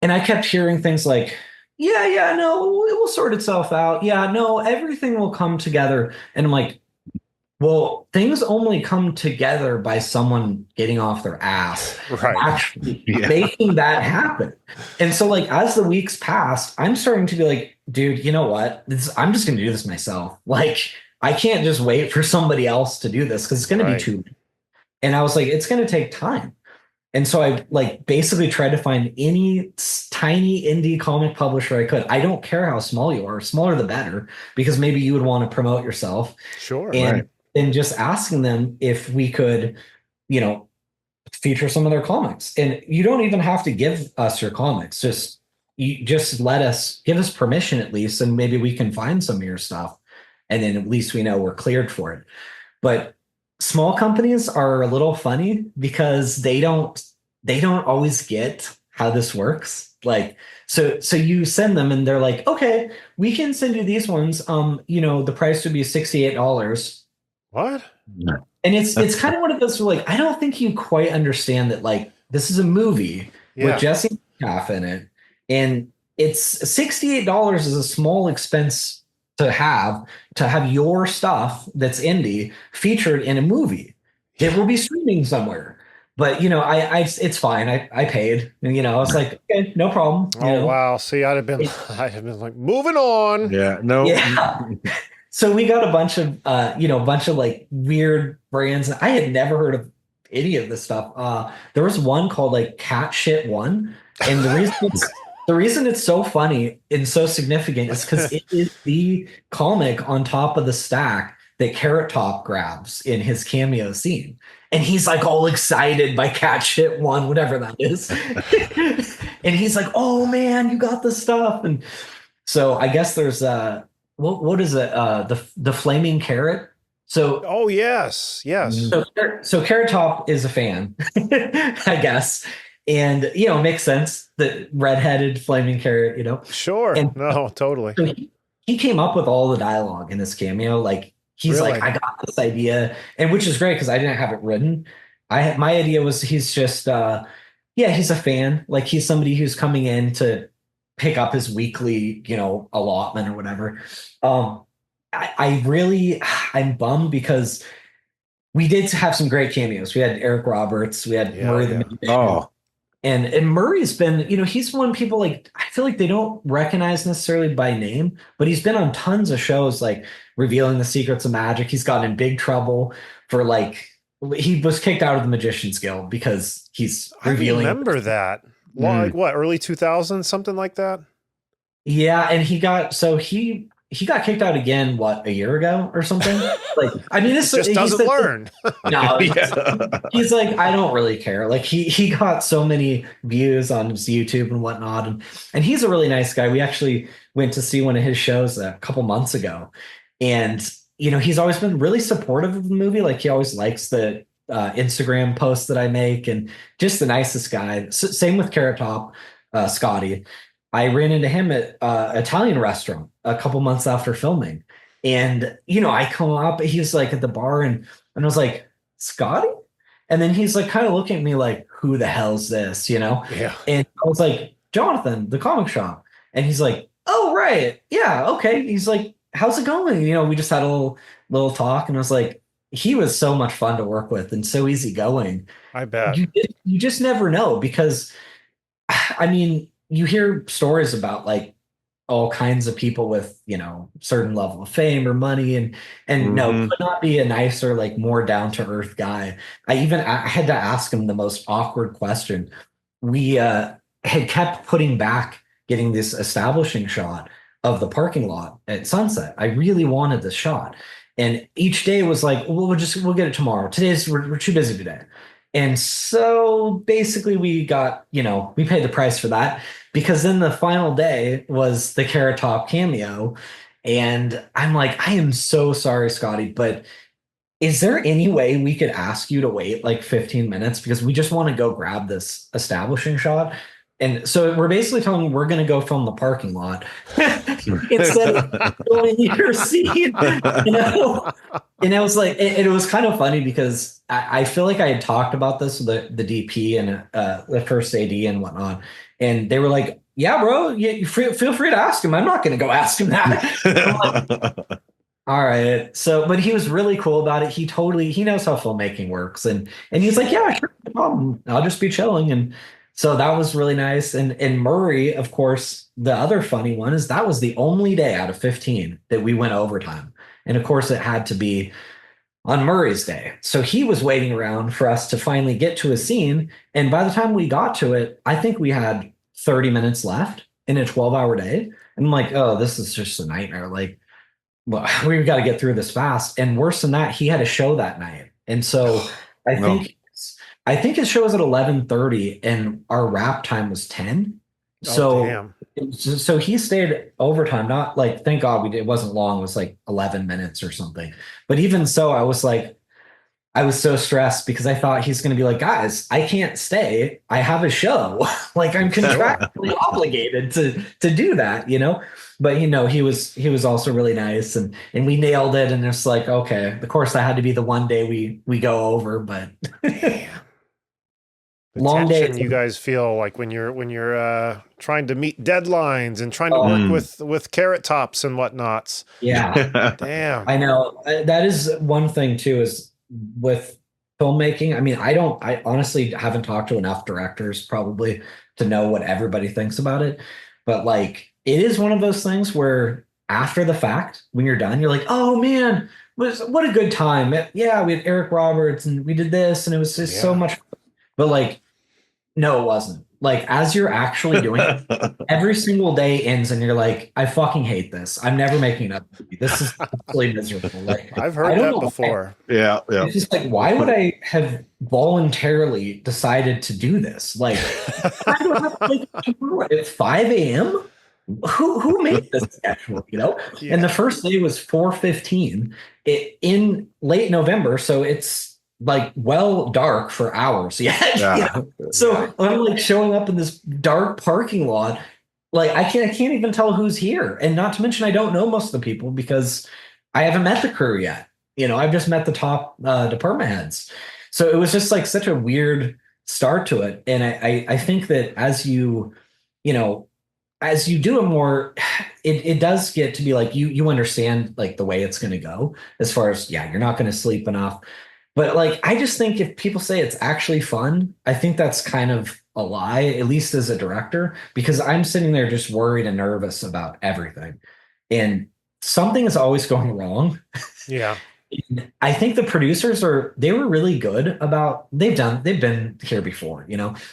And I kept hearing things like, yeah, no, it will sort itself out. Yeah, no, everything will come together. And I'm like, well, things only come together by someone getting off their ass, actually making that happen. And so, like, as the weeks passed, I'm starting to be like, dude, you know what? I'm just going to do this myself. Like, I can't just wait for somebody else to do this, because it's going to be too late. And I was like, it's going to take time. And so I like basically tried to find any tiny indie comic publisher I could. I don't care how small you are, smaller the better, because maybe you would want to promote yourself. Sure. And just asking them if we could, feature some of their comics. And you don't even have to give us your comics. You just give us permission at least, and maybe we can find some of your stuff. And then at least we know we're cleared for it. But small companies are a little funny, because they don't always get how this works. Like, so you send them and they're like, okay, we can send you these ones. The price would be $68. What? And it's kind of one of those where, like, I don't think you quite understand that, like, this is a movie with Jesse Metcalfe in it, and it's $68 is a small expense to have your stuff that's indie featured in a movie. It will be streaming somewhere. But it's fine. I paid. And I was like, okay, no problem. Wow. See, I'd have been like, moving on. Yeah. No. Yeah. So we got a bunch of like weird brands. I had never heard of any of this stuff. There was one called like Cat Shit One, and the reason it's so funny and so significant is because it is the comic on top of the stack that Carrot Top grabs in his cameo scene. And he's like all excited by Cat Shit One, whatever that is. And he's like, oh man, you got the stuff. And so I guess there's what is it? The Flaming Carrot. So yes. So Carrot Top is a fan, I guess. And it makes sense that redheaded flaming carrot, Sure. And no, totally. So he came up with all the dialogue in this cameo. Like, he's like, I got this idea, and which is great because I didn't have it written. My idea was he's just he's a fan. Like, he's somebody who's coming in to pick up his weekly, allotment or whatever. I'm bummed because we did have some great cameos. We had Eric Roberts, we had Murray the Magician. And Murray's been, he's one people, like, I feel like they don't recognize necessarily by name, but he's been on tons of shows like Revealing the Secrets of Magic. He's gotten in big trouble for, like, he was kicked out of the Magician's Guild because he's revealing. I remember that. Like what, early 2000s, something like that? Yeah, and he got kicked out again, a year ago or something? Like, I mean, this just doesn't learn. No, he's like, I don't really care. Like, he got so many views on his YouTube and whatnot, and he's a really nice guy. We actually went to see one of his shows a couple months ago, and he's always been really supportive of the movie. Like, he always likes the Instagram posts that I make, and just the nicest guy. Same with Carrot Top, Scotty. I ran into him at Italian restaurant a couple months after filming, And, I come up, he's like at the bar and I was like, Scotty? And then he's like kind of looking at me like, who the hell's this, Yeah. And I was like, Jonathan, the comic shop. And he's like, oh, right. Yeah. Okay. He's like, how's it going? We just had a little talk and I was like, he was so much fun to work with and so easygoing. I bet. You just never know because, I mean, you hear stories about like all kinds of people with certain level of fame or money and no, could not be a nicer, like more down to earth guy. I had to ask him the most awkward question. We had kept putting back getting this establishing shot of the parking lot at sunset. I really wanted this shot, and each day was like, well, we'll get it tomorrow. We're too busy today. And so basically we got, we paid the price for that because then the final day was the Carrot Top cameo. And I'm like, I am so sorry, Scotty, but is there any way we could ask you to wait like 15 minutes? Because we just want to go grab this establishing shot. And so we're basically telling them we're going to go film the parking lot instead of filming your scene. And it was like, it was kind of funny because I feel like I had talked about this with the DP and the first AD and whatnot. And they were like, yeah, bro, you feel free to ask him. I'm not going to go ask him that. All right. So, but he was really cool about it. He knows how filmmaking works. And he's like, yeah, sure, no problem. I'll just be chilling. And so that was really nice. And Murray, of course, the other funny one is that was the only day out of 15 that we went overtime. And of course, it had to be on Murray's day. So he was waiting around for us to finally get to a scene. And by the time we got to it, I think we had 30 minutes left in a 12-hour day. And I'm like, oh, this is just a nightmare. Like, well, we've got to get through this fast. And worse than that, he had a show that night. And so I think his show was at 11:30 and our wrap time was 10. So he stayed overtime, not like, thank God it wasn't long. It was like 11 minutes or something. But even so, I was so stressed because I thought he's going to be like, guys, I can't stay. I have a show. Like I'm contractually obligated to do that, But he was also really nice and we nailed it. And it's like, okay, of course that had to be the one day we go over, but The long tension day. you guys feel like when you're trying to meet deadlines and trying to work with carrot tops and whatnots. Yeah. Damn. I know that is one thing too, is with filmmaking. I mean, I honestly haven't talked to enough directors probably to know what everybody thinks about it. But like, it is one of those things where after the fact, when you're done, you're like, oh man, what a good time. Yeah. We had Eric Roberts and we did this and it was just so much fun. But like, no, it wasn't. Like, as you're actually doing it, every single day ends and you're like, I fucking hate this. I'm never making up. This is absolutely miserable. Like, I've heard that before. Yeah. It's just like, why would I have voluntarily decided to do this? Like, I don't have to wake up tomorrow at 5 a.m. Who made this schedule? Yeah. And the first day was 4:15 in late November, so it's like dark for hours yet. Yeah. So I'm like showing up in this dark parking lot. Like I can't even tell who's here. And not to mention I don't know most of the people because I haven't met the crew yet. I've just met the top department heads. So it was just like such a weird start to it. And I think that as you do it more, it does get to be like you understand like the way it's going to go as far as, you're not going to sleep enough. But like, I just think if people say it's actually fun, I think that's kind of a lie, at least as a director, because I'm sitting there just worried and nervous about everything. And something is always going wrong. Yeah. I think the producers they were really good about, they've been here before,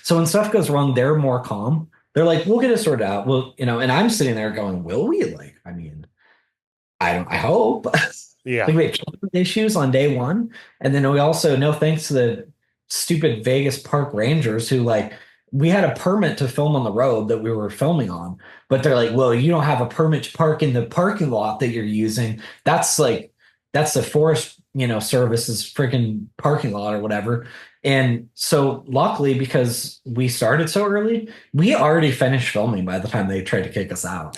So when stuff goes wrong, they're more calm. They're like, we'll get it sorted out. Well, and I'm sitting there going, will we? Like, I mean, I hope. Yeah. Like we had issues on day one. And then we also, no thanks to the stupid Vegas park rangers who we had a permit to film on the road that we were filming on, but they're like, well, you don't have a permit to park in the parking lot that you're using. That's the forest service his freaking parking lot or whatever. And so luckily, because we started so early, we already finished filming by the time they tried to kick us out.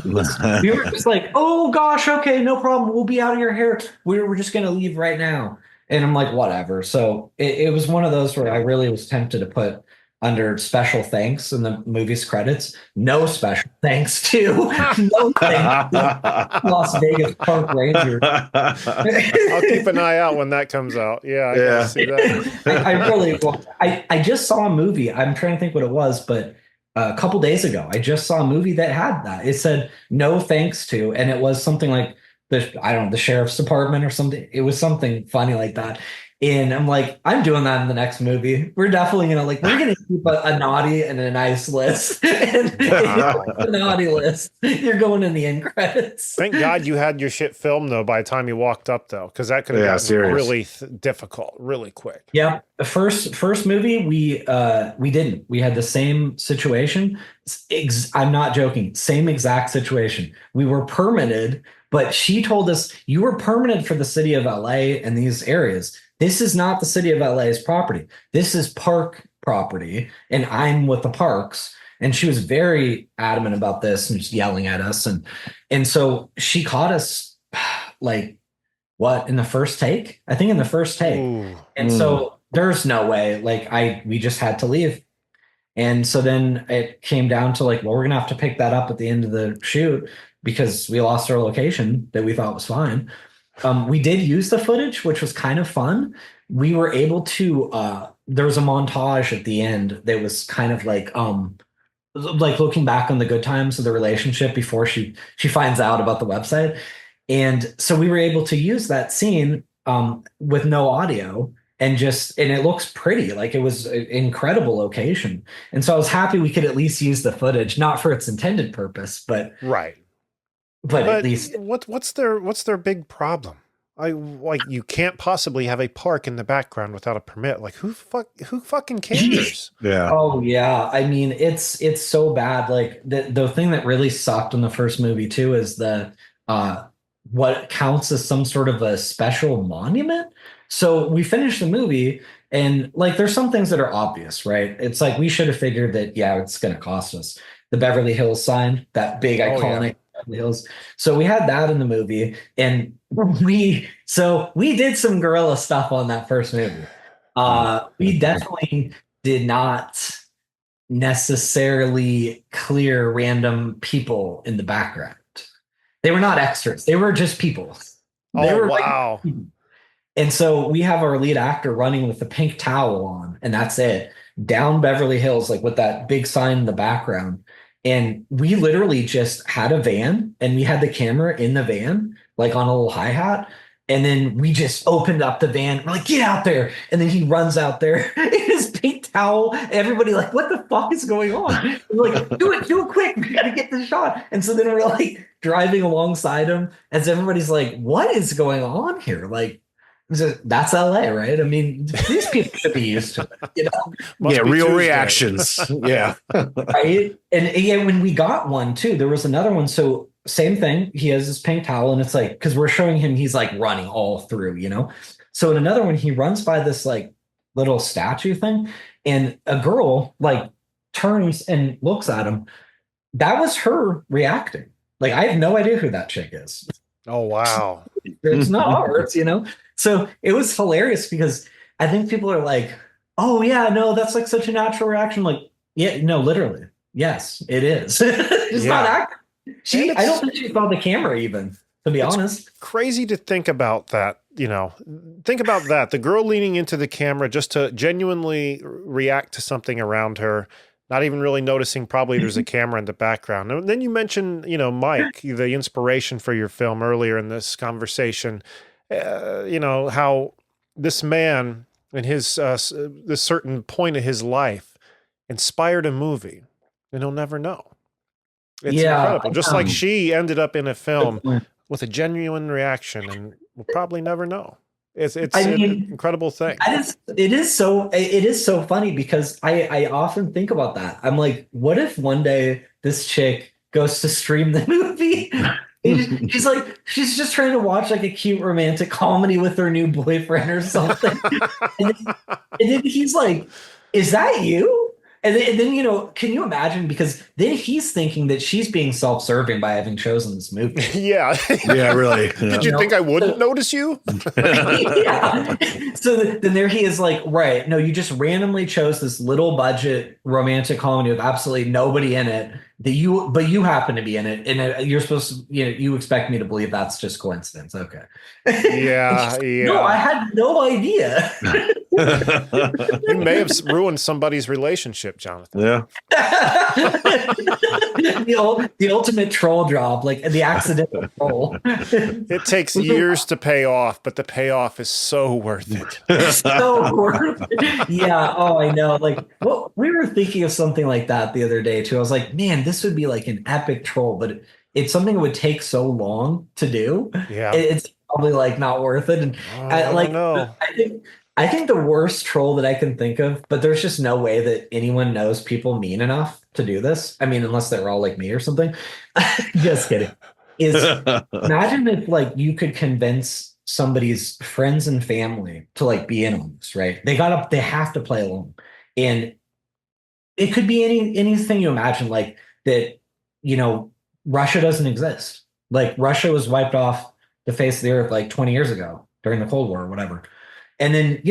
We were just like, oh gosh, okay, no problem. We'll be out of your hair. We're just gonna leave right now. And I'm like, whatever. So it was one of those where I really was tempted to put under special thanks in the movie's credits. No special thanks to no thanks to Las Vegas Park Ranger. I'll keep an eye out when that comes out. Yeah, I gotta see that. I just saw a movie. I'm trying to think what it was, but a couple days ago, I just saw a movie that had that. It said no thanks to, and it was something like the sheriff's department or something. It was something funny like that. And I'm like, I'm doing that in the next movie. We're definitely we're gonna keep a naughty and a nice list. And the naughty list, you're going in the end credits. Thank God you had your shit filmed though by the time you walked up though, because that could have gotten really difficult, really quick. Yeah, the first movie we didn't. We had the same situation. I'm not joking. Same exact situation. We were permitted, but she told us you were permitted for the city of LA and these areas. This is not the city of LA's property. This is park property, and I'm with the parks. And she was very adamant about this and just yelling at us. And so she caught us in the first take? I think in the first take. Ooh. And so there's no way, we just had to leave. And so then it came down to we're going to have to pick that up at the end of the shoot because we lost our location that we thought was fine. We did use the footage, which was kind of fun. We were able to, there was a montage at the end that was kind of like looking back on the good times of the relationship before she finds out about the website. And so we were able to use that scene with no audio and it looks pretty. It was an incredible location. And so I was happy we could at least use the footage, not for its intended purpose, but right. But at least what's their big problem? You can't possibly have a park in the background without a permit. Who fucking cares? Yeah. Oh yeah. I mean, it's so bad. The thing that really sucked in the first movie too is the what counts as some sort of a special monument. So we finished the movie and there's some things that are obvious, right? It's we should have figured that, yeah, it's going to cost us. The Beverly Hills sign, that big iconic Beverly Hills. So we had that in the movie, and we did some guerrilla stuff on that first movie. We definitely did not necessarily clear random people in the background. They were not extras. They were just people. Wow. And so we have our lead actor running with the pink towel on, and that's it. Down Beverly Hills, with that big sign in the background. And we literally just had a van, and we had the camera in the van, on a little hi-hat. And then we just opened up the van. We're get out there. And then he runs out there in his pink towel. Everybody what the fuck is going on? We're do it quick. We got to get the shot. And so then we're driving alongside him as everybody's what is going on here? That's LA, right? I mean, these people should be used to it, Yeah, real Tuesday. Reactions. Yeah. Right? And when we got one too, there was another one. So same thing. He has this pink towel, and it's because we're showing him he's running all through, So in another one, he runs by this little statue thing, and a girl turns and looks at him. That was her reacting. I have no idea who that chick is. Oh wow. It's not ours, So it was hilarious because I think people are oh yeah, no, that's such a natural reaction. Yeah, no, literally. Yes, it is. It's not acting. I don't think she saw the camera even, to be honest. Crazy to think about that, think about that. The girl leaning into the camera just to genuinely react to something around her, not even really noticing probably there's a camera in the background. And then you mentioned, Mike, the inspiration for your film earlier in this conversation. How this man in his this certain point of his life inspired a movie, and he'll never know. It's incredible. Just like she ended up in a film with a genuine reaction, and we'll probably never know. It's an incredible thing. It is so funny because I often think about that. I'm what if one day this chick goes to stream the movie She's just trying to watch like a cute romantic comedy with her new boyfriend or something. And then he's like, "Is that you?" And then, can you imagine? Because then he's thinking that she's being self-serving by having chosen this movie. Yeah. Yeah, really. Did you think I wouldn't notice you? Yeah. So then there he is like, right, no, you just randomly chose this little budget romantic comedy with absolutely nobody in it but you happen to be in it. And you're supposed to, you expect me to believe that's just coincidence. Okay. Yeah. No, I had no idea. You may have ruined somebody's relationship, Jonathan. Yeah. The ultimate troll job, like the accidental troll. It takes years to pay off, but the payoff is so worth it. So worth it. Yeah. Oh, I know. Like, well, we were thinking of something like that the other day too. I was like, man, this would be like an epic troll, but it's something that would take so long to do. Yeah. It's probably like not worth it. And I think the worst troll that I can think of, but there's just no way that anyone knows people mean enough to do this. I mean, unless they're all like me or something. Just kidding. Is imagine if like you could convince somebody's friends and family to like be in on this, right? They have to play along. And it could be anything you imagine, like that, Russia doesn't exist. Like Russia was wiped off the face of the earth like 20 years ago during the Cold War or whatever. And then,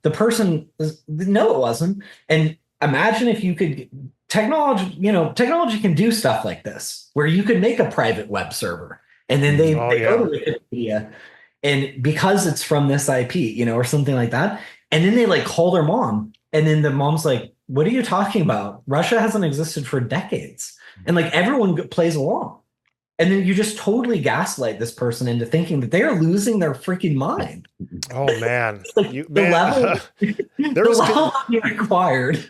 the person, no, it wasn't. And imagine if you could, technology can do stuff like this, where you could make a private web server and then they go to Wikipedia, and because it's from this IP, or something like that. And then they like call their mom, and then the mom's like, what are you talking about? Russia hasn't existed for decades. And like everyone plays along. And then you just totally gaslight this person into thinking that they are losing their freaking mind. Oh man, like the level you required.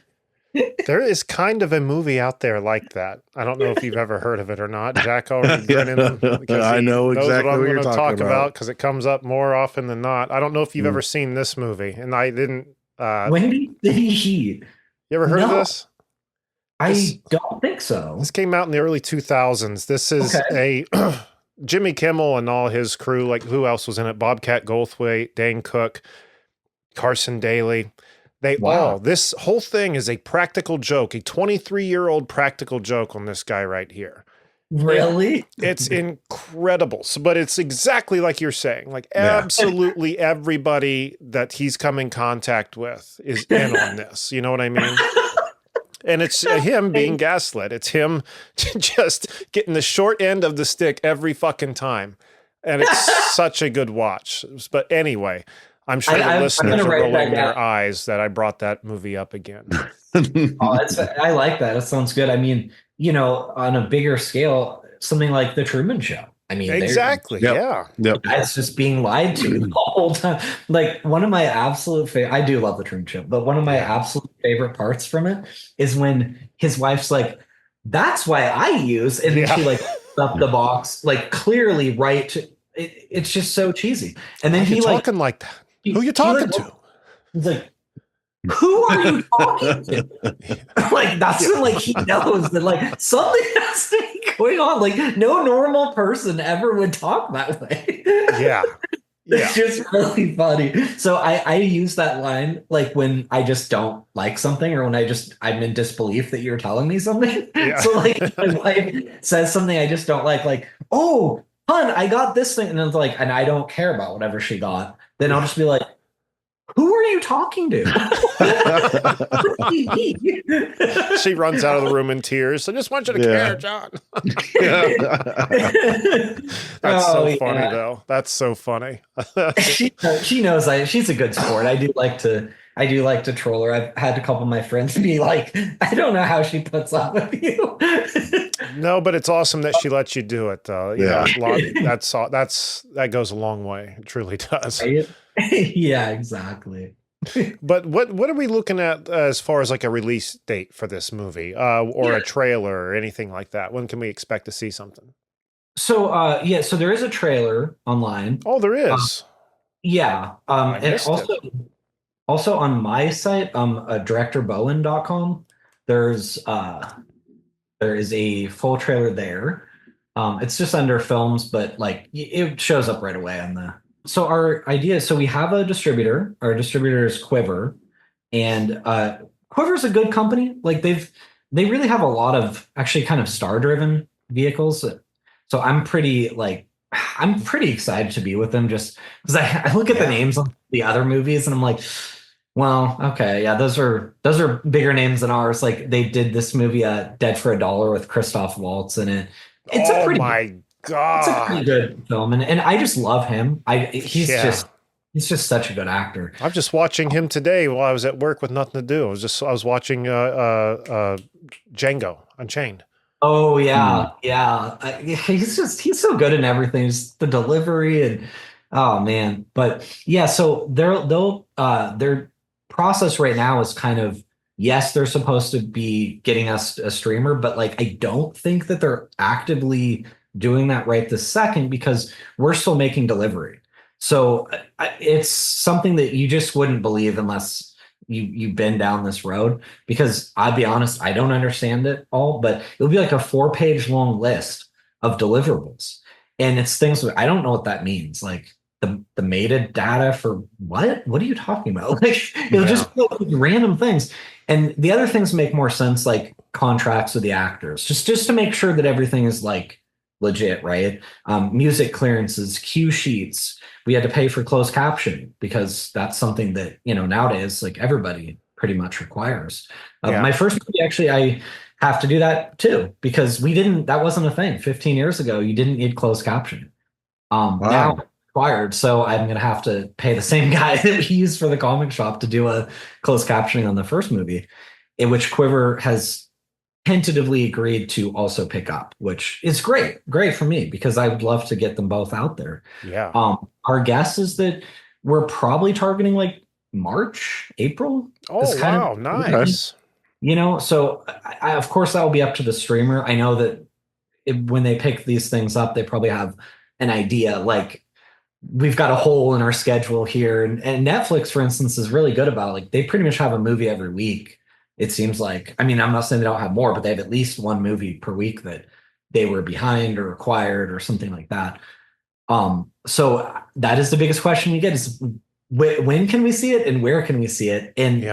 There is kind of a movie out there like that. I don't know if you've ever heard of it or not. Jack already grinning because I know exactly what you're talking about because it comes up more often than not. I don't know if you've ever seen this movie, and I didn't. When did he? You ever heard of this? I don't think so. This came out in the early 2000s. This is a Jimmy Kimmel and all his crew. Like, who else was in it? Bobcat Goldthwait, Dane Cook, Carson Daly. This whole thing is a practical joke, a 23-year-old practical joke on this guy right here. Really? It's incredible. But it's exactly like you're saying. Like, absolutely everybody that he's come in contact with is in on this. You know what I mean? And it's him being gaslit. It's him just getting the short end of the stick every fucking time. And it's such a good watch. But anyway, I'm sure the listeners are rolling their eyes that I brought that movie up again. I like that. It sounds good. I mean, on a bigger scale, something like The Truman Show. I mean, exactly. Yep. That's just being lied to the whole time. Like one of my absolute favorite, I do love The Truman Show, but one of my absolute favorite parts from it is when his wife's like, that's why I use, and then she like up the box, like clearly right. It's just so cheesy. And then he like talking like that. Who you talking to? He's like, who are you talking to? Like that's when like he knows that like something has to be going on. Like no normal person ever would talk that way. Yeah. It's just really funny. So I use that line like when I just don't like something, or when I'm in disbelief that you're telling me something. Yeah. So like my wife says something I just don't like, oh, hon, I got this thing. And it's like, and I don't care about whatever she got. Then I'll just be like, who are you talking to? She runs out of the room in tears. I just want you to care, John. That's so funny, though. That's so funny. She knows she's a good sport. I do like to troll her. I've had a couple of my friends be like, I don't know how she puts up with you. No, but it's awesome that she lets you do it, though. That goes a long way. It truly does. Right? Yeah, exactly. But what are we looking at as far as like a release date for this movie, or a trailer or anything like that? When can we expect to see something? So so there is a trailer online. Oh, there is. And also on my site, directorbowen.com, there is a full trailer there. It's just under films, but like it shows up right away on the. So our idea, so we have a distributor. Our distributor is Quiver, and Quiver's a good company. Like they really have a lot of actually kind of star-driven vehicles. So I'm pretty excited to be with them just because I look at the names of the other movies and I'm like, well, okay, yeah, those are bigger names than ours. Like they did this movie, Dead for a Dollar with Christoph Waltz in it. It's a Oh pretty my it's a pretty God. good film, and I just love him. Yeah. He's just such a good actor. I'm just watching him today while I was at work with nothing to do. I was watching Django Unchained. Oh yeah, yeah. He's so good in everything. Just the delivery and oh man. But yeah, so their process right now is kind of yes, they're supposed to be getting us a streamer, but like I don't think that they're actively doing that right this second because we're still making delivery. So it's something that you just wouldn't believe unless you've been down this road because I'll be honest, I don't understand it all, but it'll be like a 4-page long list of deliverables. And it's things that I don't know what that means. Like the metadata for what? What are you talking about? Like it'll just be like random things. And the other things make more sense, like contracts with the actors, just to make sure that everything is like legit, right? Music clearances, cue sheets. We had to pay for closed caption because that's something that nowadays like everybody pretty much requires. My first movie, actually, I have to do that too because that wasn't a thing 15 years ago. You didn't need closed caption. Now it's required, so I'm gonna have to pay the same guy that we used for the comic shop to do a closed captioning on the first movie, in which Quiver has tentatively agreed to also pick up, which is great for me because I would love to get them both out there. Yeah. Our guess is that we're probably targeting like March, April. Oh, wow. Nice. So of course that will be up to the streamer. I know that when they pick these things up, they probably have an idea like we've got a hole in our schedule here. And Netflix, for instance, is really good about it. Like they pretty much have a movie every week. It seems like, I mean, I'm not saying they don't have more, but they have at least one movie per week that they were behind or required or something like that. So that is the biggest question we get is when can we see it and where can we see it? And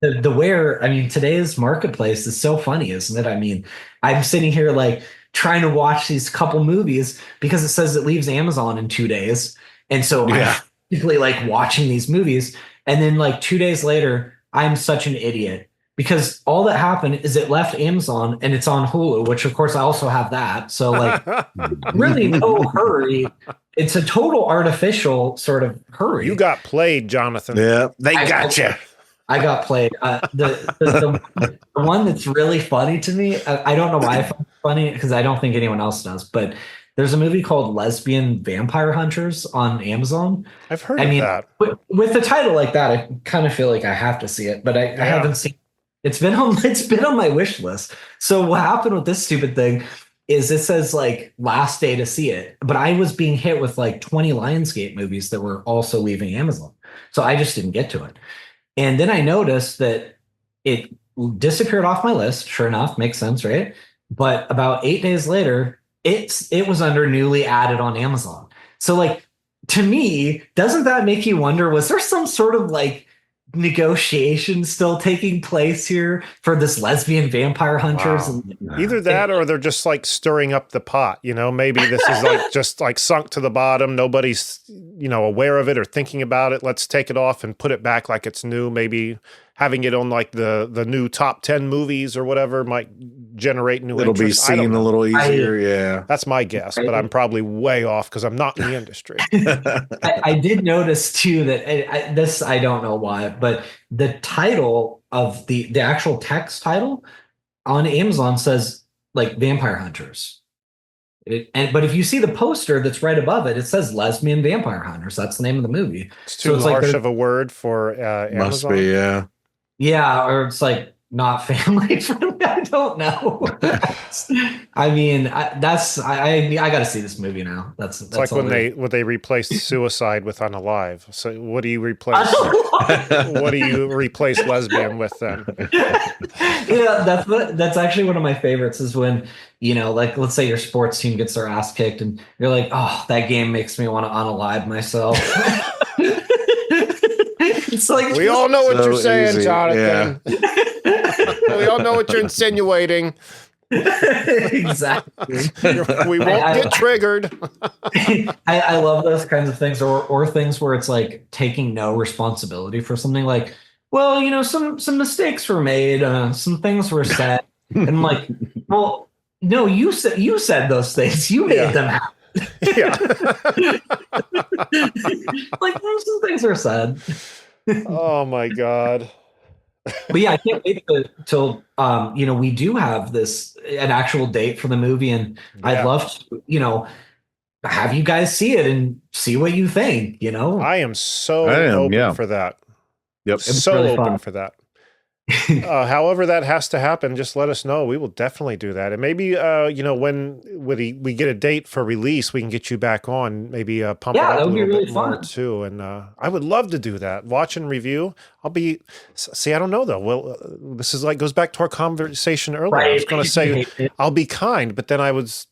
the where, I mean, today's marketplace is so funny, isn't it? I mean, I'm sitting here like trying to watch these couple movies because it says it leaves Amazon in 2 days. And so I'm basically like watching these movies. And then like 2 days later, I'm such an idiot because all that happened is it left Amazon and it's on Hulu, which of course I also have that. So like really no hurry. It's a total artificial sort of hurry. You got played, Jonathan. Yeah, they got you. I got played. The one that's really funny to me, I don't know why I find it funny because I don't think anyone else does, but there's a movie called Lesbian Vampire Hunters on Amazon. I've heard of that. With the title like that, I kind of feel like I have to see it, but I haven't seen it. It's been on my wish list. So what happened with this stupid thing is it says like last day to see it, but I was being hit with like 20 Lionsgate movies that were also leaving Amazon. So I just didn't get to it. And then I noticed that it disappeared off my list. Sure enough, makes sense, right? But about 8 days later, it was under newly added on Amazon. So like to me, doesn't that make you wonder, was there some sort of like negotiation still taking place here for this Lesbian Vampire Hunters? Wow. Either that or they're just like stirring up the pot, maybe this is like just like sunk to the bottom. Nobody's, aware of it or thinking about it. Let's take it off and put it back like it's new. Maybe having it on like the new top 10 movies or whatever might generate new It'll interest. be seen a little easier. That's my guess, but I'm probably way off because I'm not in the industry. I did notice too that I don't know why, but the title of the actual text title on Amazon says like Vampire Hunters. But if you see the poster that's right above it, it says Lesbian Vampire Hunters. That's the name of the movie. It's too harsh of a word for Amazon. Must be, yeah. Yeah, or it's like not family friendly. I don't know. I mean, I got to see this movie now. That's like all when they replaced suicide with Unalive. So what do you replace? What do you replace Lesbian with then? Yeah, that's actually one of my favorites is when, like let's say your sports team gets their ass kicked and you're like, oh, that game makes me want to unalive myself. It's like we all know what so you're saying, easy. Jonathan. We all know what you're insinuating. Exactly. We won't get triggered. I love those kinds of things, or things where it's like taking no responsibility for something. Like, well, some mistakes were made, some things were said, and I'm like, well, no, you said those things, you made them happen. Yeah. Like some things are said. Oh my God. But yeah, I can't wait till we do have an actual date for the movie, and I'd love to have you guys see it and see what you think. I am so open for that. Yep, so really open fun. for that. However that has to happen, just let us know. We will definitely do that. And maybe, when we get a date for release, we can get you back on, maybe pump it up a little bit more too. And I would love to do that. Watch and review. I don't know though. Well, this is goes back to our conversation earlier. Right. I was going to say, I'll be kind, but then I was...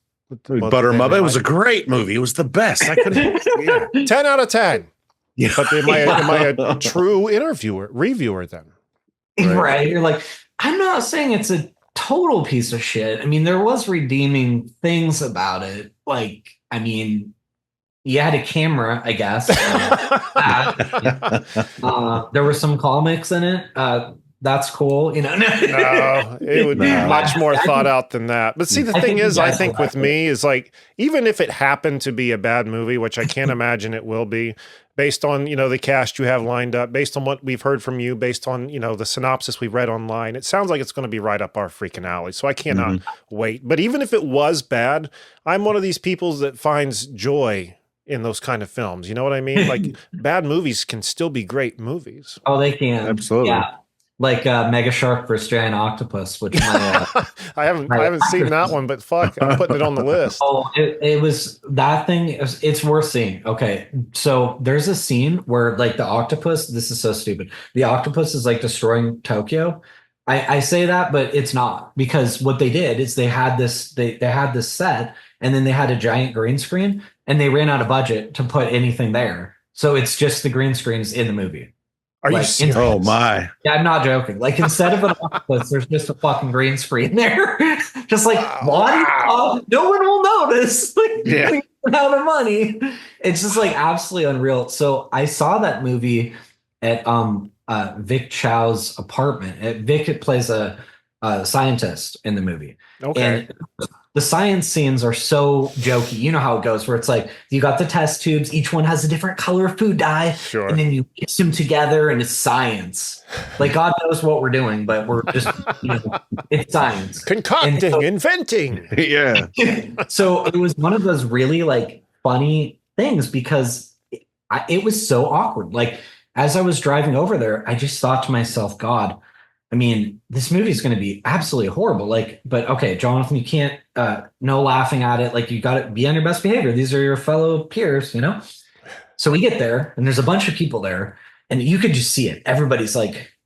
Butter 'em up. It was a great movie. It was the best. I couldn't... 10 out of 10. Yeah. But am I a true reviewer then? Right. You're like, I'm not saying it's a total piece of shit. I mean, there was redeeming things about it. Like, I mean, you had a camera, I guess. There were some comics in it. That's cool. No, it would be much more thought out than that. But see, the thing is, I think with me is even if it happened to be a bad movie, which I can't imagine it will be, based on, the cast you have lined up, based on what we've heard from you, based on, the synopsis we've read online, it sounds like it's going to be right up our freaking alley. So I cannot wait. But even if it was bad, I'm one of these people that finds joy in those kind of films. You know what I mean? Like bad movies can still be great movies. Oh, they can. Absolutely. Yeah. Like Mega Shark vs. Giant Octopus, which I haven't seen that one, but fuck, I'm putting it on the list. Oh, it was that thing. It's worth seeing. Okay, so there's a scene where the octopus. This is so stupid. The octopus is destroying Tokyo. I say that, but it's not, because what they did is they had this set, and then they had a giant green screen, and they ran out of budget to put anything there. So it's just the green screens in the movie. Are you serious? Oh my! Yeah, I'm not joking. Instead of an octopus, there's just a fucking green screen there. Just what? No one will notice. Out of money. It's just absolutely unreal. So I saw that movie at Vic Chow's apartment. Vic plays a scientist in the movie. Okay. And the science scenes are so jokey. You know how it goes, where it's you got the test tubes, each one has a different color of food dye, sure, and then you mix them together, and it's science. God knows what we're doing, but we're just, it's science. Concocting, inventing. Yeah. So it was one of those really funny things, because it was so awkward. As I was driving over there, I just thought to myself, God, I mean, this movie is going to be absolutely horrible. But okay, Jonathan, you can't, no laughing at it. You got to be on your best behavior. These are your fellow peers, So we get there, and there's a bunch of people there, and you could just see it. Everybody's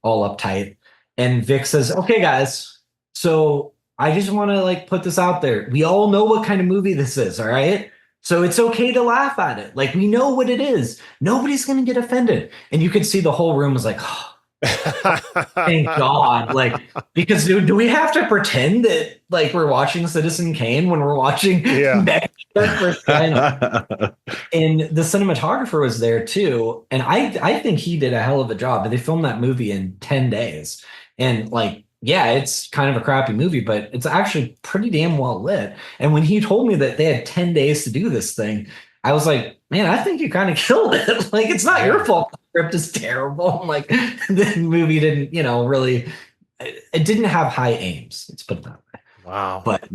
all uptight. And Vic says, okay, guys, so I just want to put this out there. We all know what kind of movie this is. All right. So it's okay to laugh at it. We know what it is. Nobody's going to get offended. And you could see the whole room was oh, thank God. Because do we have to pretend that we're watching Citizen Kane when we're watching And the cinematographer was there too, and I think he did a hell of a job. They filmed that movie in 10 days, and it's kind of a crappy movie, but it's actually pretty damn well lit. And when he told me that they had 10 days to do this thing, I was like, man, I think you kind of killed it. It's not your fault. The script is terrible. The movie didn't, really, it didn't have high aims. Let's put it that way. Wow. But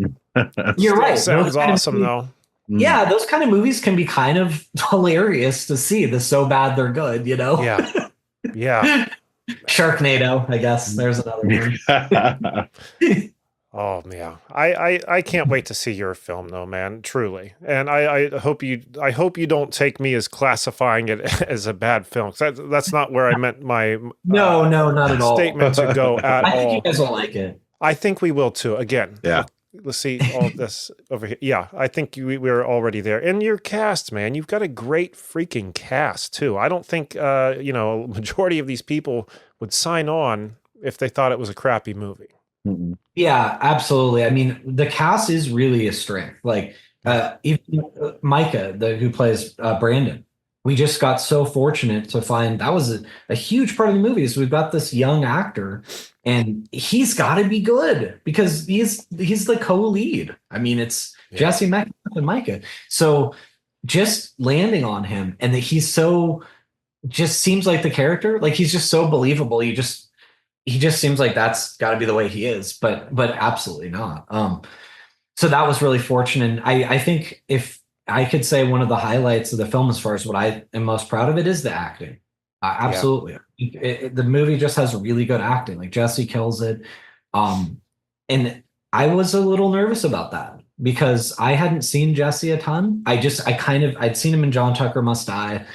you're right. Sounds awesome, though. Yeah, those kind of movies can be kind of hilarious to see. They're so bad they're good, Yeah. Yeah. Sharknado, I guess. There's another one. Oh yeah, I can't wait to see your film though, man. Truly, and I hope you don't take me as classifying it as a bad film. 'Cause that's not where I meant my No, not at all. statement to go at I think you all. guys will like it. I think we will too. Again, Yeah. let's see all of this over here. Yeah, I think we're already there. And your cast, man, you've got a great freaking cast too. I don't think a majority of these people would sign on if they thought it was a crappy movie. Yeah, absolutely. I mean, the cast is really a strength. Like even Micah, who plays Brandon, we just got so fortunate to find that was a huge part of the movie. Is we've got this young actor, and he's got to be good because he's the co-lead. I mean, it's Jesse, Metcalfe, and Micah. So just landing on him, and that he's so just seems like the character. Like he's just so believable. He just seems like that's got to be the way he is, but absolutely not. So that was really fortunate. I think if I could say one of the highlights of the film, as far as what I am most proud of, it is the acting. Absolutely, the movie just has really good acting. Like Jesse kills it, and I was a little nervous about that because I hadn't seen Jesse a ton. I'd seen him in John Tucker Must Die.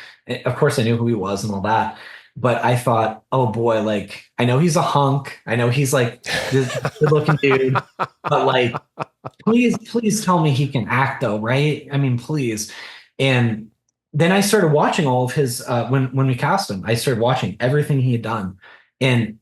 Of course, I knew who he was and all that. But I thought, oh boy, like I know he's a hunk. I know he's like this good-looking dude, but like, please tell me he can act though, right? I mean, please. And then I started watching all of his when we cast him. I started watching everything he had done, and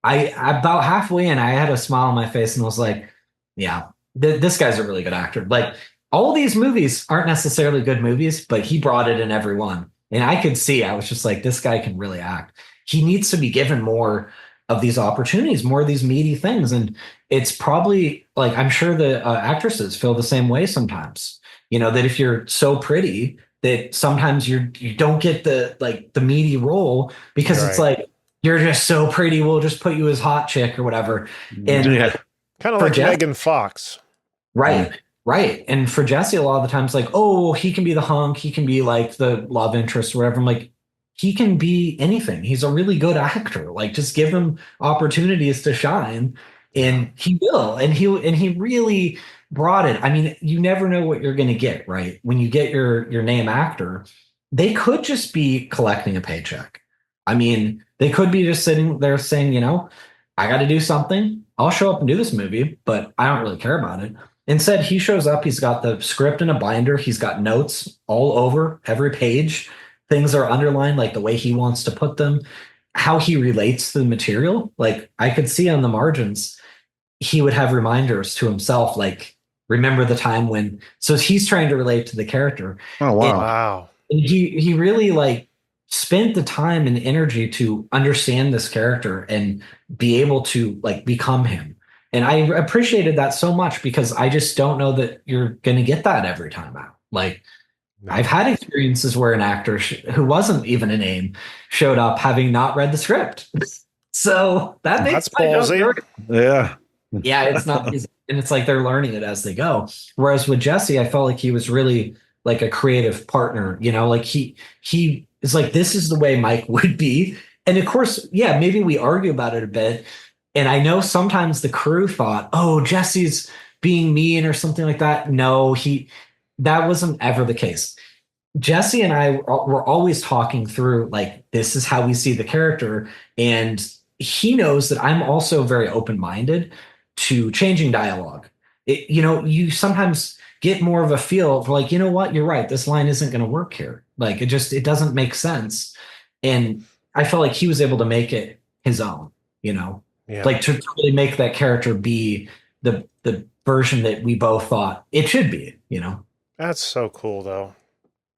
I about halfway in, I had a smile on my face and was like, yeah, this guy's a really good actor. Like all these movies aren't necessarily good movies, but he brought it in every one. And I could see, I was just like, this guy can really act. He needs to be given more of these opportunities, more of these meaty things. And it's probably like, I'm sure the actresses feel the same way sometimes, that if you're so pretty that sometimes you don't get the meaty role because it's like, you're just so pretty. We'll just put you as hot chick or whatever. And kind of like Megan Fox. Right. Right. And for Jesse, a lot of the times, like, oh, he can be the hunk. He can be like the love interest or whatever. I'm like, he can be anything. He's a really good actor. Like, just give him opportunities to shine and he will. And he really brought it. I mean, you never know what you're going to get, right? When you get your name actor, they could just be collecting a paycheck. I mean, they could be just sitting there saying, I got to do something. I'll show up and do this movie, but I don't really care about it. Instead, he shows up, he's got the script in a binder, he's got notes all over every page. Things are underlined, like the way he wants to put them, how he relates to the material. Like I could see on the margins, he would have reminders to himself, like, remember the time when, so he's trying to relate to the character. Oh, wow. Wow. And he really like spent the time and energy to understand this character and be able to like become him. And I appreciated that so much because I just don't know that you're going to get that every time out. Like I've had experiences where an actor who wasn't even a name showed up having not read the script. So that makes my job ballsy. Yeah. Yeah, it's not easy. And it's like they're learning it as they go. Whereas with Jesse, I felt like he was really like a creative partner, like he is like, this is the way Mike would be. And of course, yeah, maybe we argue about it a bit. And I know sometimes the crew thought, oh, Jesse's being mean or something like that. No, that wasn't ever the case. Jesse and I were always talking through, like, this is how we see the character. And he knows that I'm also very open-minded to changing dialogue. You sometimes get more of a feel for like, what, you're right. This line isn't going to work here. Like, it doesn't make sense. And I felt like he was able to make it his own, like to really make that character be the version that we both thought it should be, That's so cool though.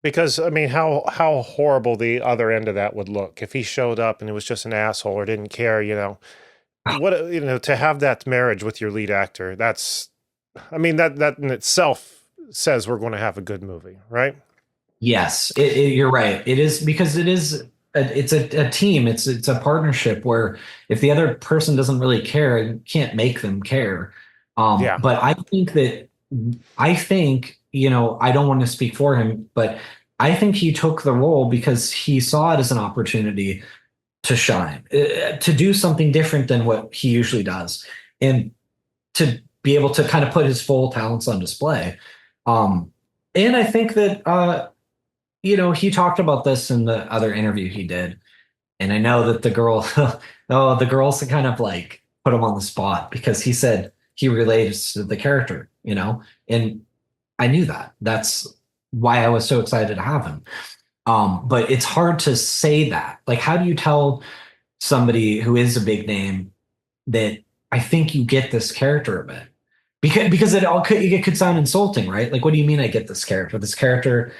Because I mean, how horrible the other end of that would look if he showed up and it was just an asshole or didn't care, What to have that marriage with your lead actor, that in itself says we're going to have a good movie, right? Yes, you're right. It is because it's a team. It's a partnership where if the other person doesn't really care, you can't make them care. But I think, I don't want to speak for him, but I think he took the role because he saw it as an opportunity to shine, to do something different than what he usually does, and to be able to kind of put his full talents on display. And I think that, he talked about this in the other interview he did. And I know that the girls kind of like put him on the spot because he said he relates to the character, and I knew that. That's why I was so excited to have him. But it's hard to say that. Like, how do you tell somebody who is a big name that I think you get this character a bit? Because it could sound insulting, right? Like, what do you mean I get this character? This character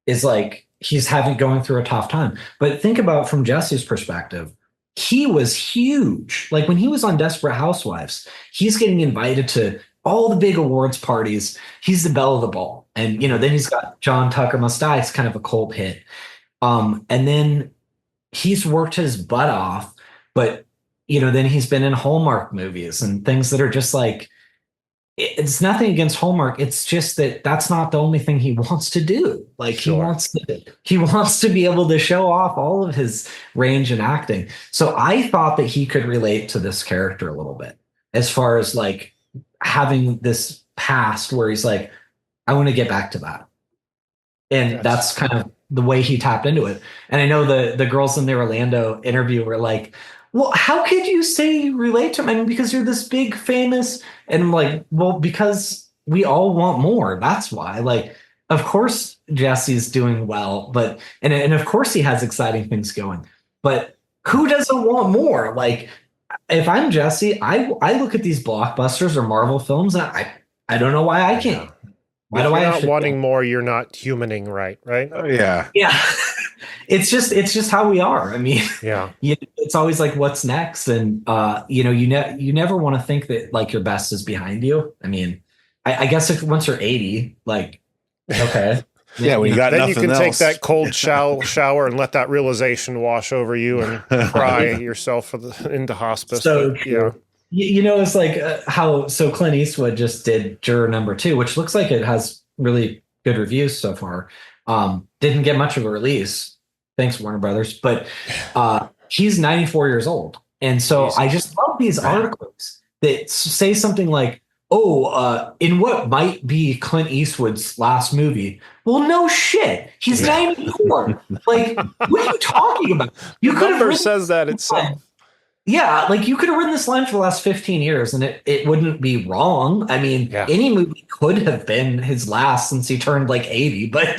is like he's going through a tough time. But think about from Jesse's perspective, he was huge. Like when he was on Desperate Housewives, he's getting invited to all the big awards parties. He's the belle of the ball. And then he's got John Tucker Must Die. It's kind of a cult hit. And then he's worked his butt off, but then he's been in Hallmark movies and things that are just like, it's nothing against Hallmark. It's just that that's not the only thing he wants to do. Like he wants to be able to show off all of his range in acting. So I thought that he could relate to this character a little bit as far as like having this past where he's like, I want to get back to that. And that's kind of the way he tapped into it. And I know the girls in the Orlando interview were like, well, how could you say you relate to him? I mean, because you're this big famous, and I'm like, well, because we all want more. That's why. Like, of course Jesse's doing well, but and of course he has exciting things going. But who doesn't want more? Like, if I'm Jesse, I look at these blockbusters or Marvel films, and I don't know why I can't. Why do I not wanting more? You're not humaning, right? Yeah. It's just how we are. I mean, it's always like, what's next? And you never want to think that like your best is behind you. I mean, I guess if once you're 80, like, okay. When you got then nothing you can else. take that cold shower and let that realization wash over you and cry yourself into hospice. So true. It's like so Clint Eastwood just did Juror Number 2, which looks like it has really good reviews so far. Didn't get much of a release. Thanks, Warner Brothers. But he's 94 years old. And so Jesus. I just love these articles that say something like, in what might be Clint Eastwood's last movie. Well, no shit. He's 94. Like, what are you talking about? You could have says that itself. Yeah, like you could have written this line for the last 15 years and it wouldn't be wrong. I mean, any movie could have been his last since he turned like 80, but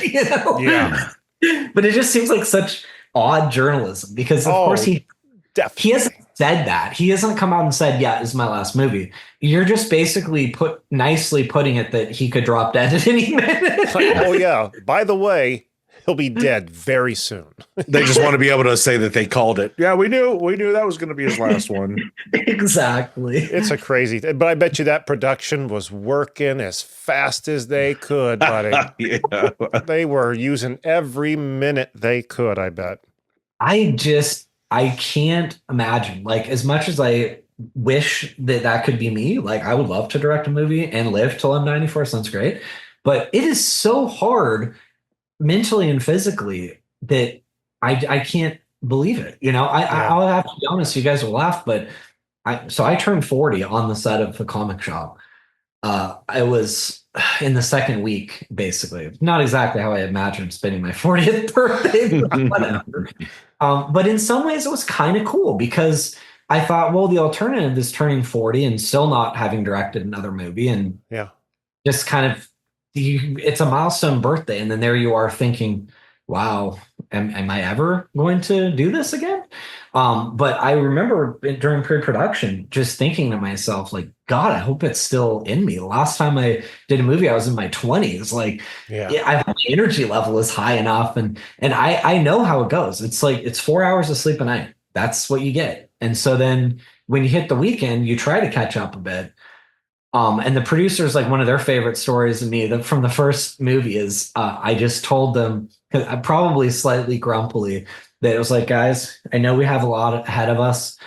but it just seems like such odd journalism because of course he hasn't said that. He hasn't come out and said, yeah, this is my last movie. You're just basically nicely putting it that he could drop dead at any minute. Oh yeah. By the way, he'll be dead very soon. They just want to be able to say that they called it. Yeah, we knew that was going to be his last one. Exactly. It's a crazy thing. But I bet you that production was working as fast as they could, buddy. They were using every minute they could, I bet. I can't imagine. Like, as much as I wish that could be me, like, I would love to direct a movie and live till I'm 94. Sounds great. But it is so hard mentally and physically that I can't believe it. I'll have to be honest, you guys will laugh, but I turned 40 on the set of the comic shop. I was in the second week, basically. Not exactly how I imagined spending my 40th birthday, but whatever. But in some ways it was kind of cool because I thought, well, the alternative is turning 40 and still not having directed another movie and just kind of it's a milestone birthday, and then there you are thinking, wow, am I ever going to do this again? But I remember during pre-production just thinking to myself, like, God, I hope it's still in me. The last time I did a movie, I was in my 20s. Like, I hope my energy level is high enough, and I know how it goes. It's like it's 4 hours of sleep a night. That's what you get. And so then when you hit the weekend, you try to catch up a bit. And the producers, like one of their favorite stories of me from the first movie is I just told them, probably slightly grumpily, that it was like, guys, I know we have a lot ahead of us.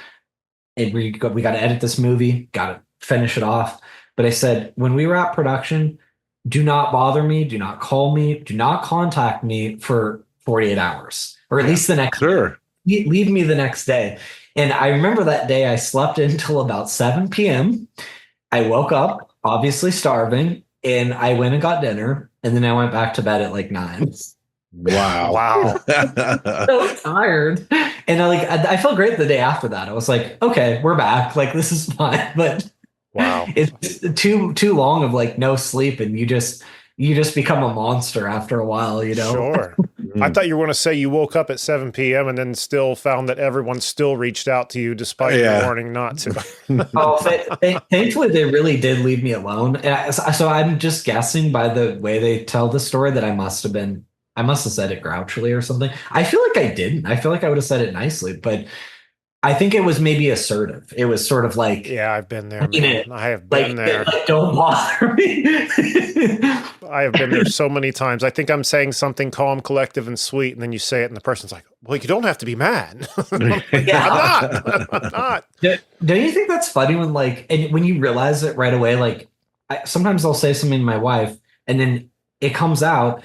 And we got to edit this movie, got to finish it off. But I said, when we wrap production, do not bother me, do not call me, do not contact me for 48 hours, or at least the next. Sure. leave me the next day. And I remember that day I slept until about 7 p.m. I woke up, obviously starving, and I went and got dinner, and then I went back to bed at like 9. Wow. Wow. So tired. And I felt great the day after that. I was like, okay, we're back. Like, this is fine. But Wow. it's too long of like no sleep, and you just become a monster after a while, you know? Sure. I thought you were going to say you woke up at 7 p.m. and then still found that everyone still reached out to you despite your warning not to. Oh, thankfully they really did leave me alone. And so I'm just guessing by the way they tell the story that I must have said it grouchily or something. I feel like I didn't. I feel like I would have said it nicely, but I think it was maybe assertive. It was sort of like, yeah, I've been there, man. I have been there. Like, don't bother me. I have been there so many times. I think I'm saying something calm, collective, and sweet, and then you say it, and the person's like, well, you don't have to be mad. Yeah. I'm not. Don't you think that's funny when you realize it right away? Like, sometimes I'll say something to my wife, and then it comes out,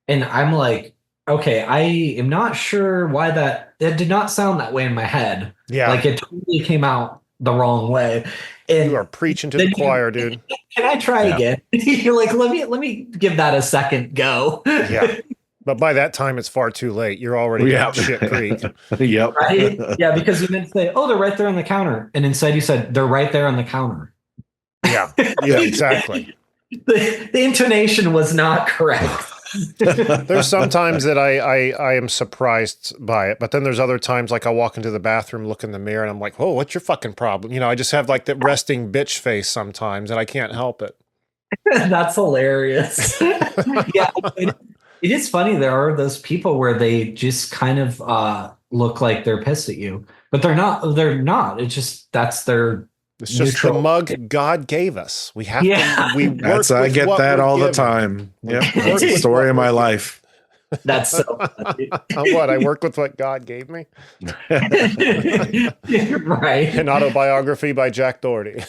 and I'm like, okay, I am not sure why that did not sound that way in my head. Yeah. Like, it totally came out the wrong way. And you are preaching to the choir, dude. Can I try again? You're like, let me give that a second go. Yeah. But by that time, it's far too late. You're already at shit creek. Yep. Right? Yeah, because you meant to say, oh, they're right there on the counter. And instead you said, they're right there on the counter. Yeah. Yeah, exactly. The intonation was not correct. There's sometimes that I am surprised by it, but then there's other times like I walk into the bathroom, look in the mirror, and I'm like, "Whoa, what's your fucking problem?" You know, I just have like the resting bitch face sometimes, and I can't help it. That's hilarious. Yeah, it is funny. There are those people where they just kind of look like they're pissed at you, but they're not. They're not. It's just that's their. It's just the mug God gave us. We have to. We work. I get that all the time. Yep, that's the story of my life. That's so funny. What I work with what God gave me. Right. An autobiography by Jack Doherty.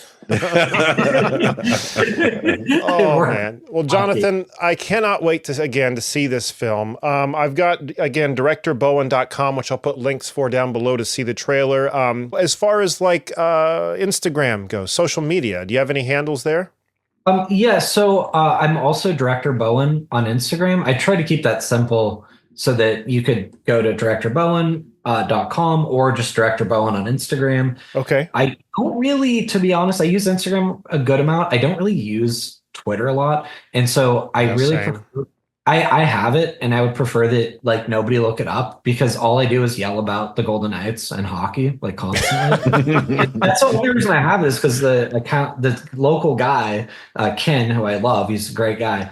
Oh man. Well, Jonathan, I cannot wait to see this film. I've got again directorbowen.com, which I'll put links for down below to see the trailer. As far as like Instagram goes, social media, do you have any handles there? Yeah, so I'm also Director Bowen on Instagram. I try to keep that simple so that you could go to directorbowen.com or just Director Bowen on Instagram. Okay. I don't really, to be honest, I use Instagram a good amount. I don't really use Twitter a lot. And so I really prefer, I have it, and I would prefer that like nobody look it up, because all I do is yell about the Golden Knights and hockey like constantly. That's the only reason I have it, is because the local guy, Ken, who I love, he's a great guy.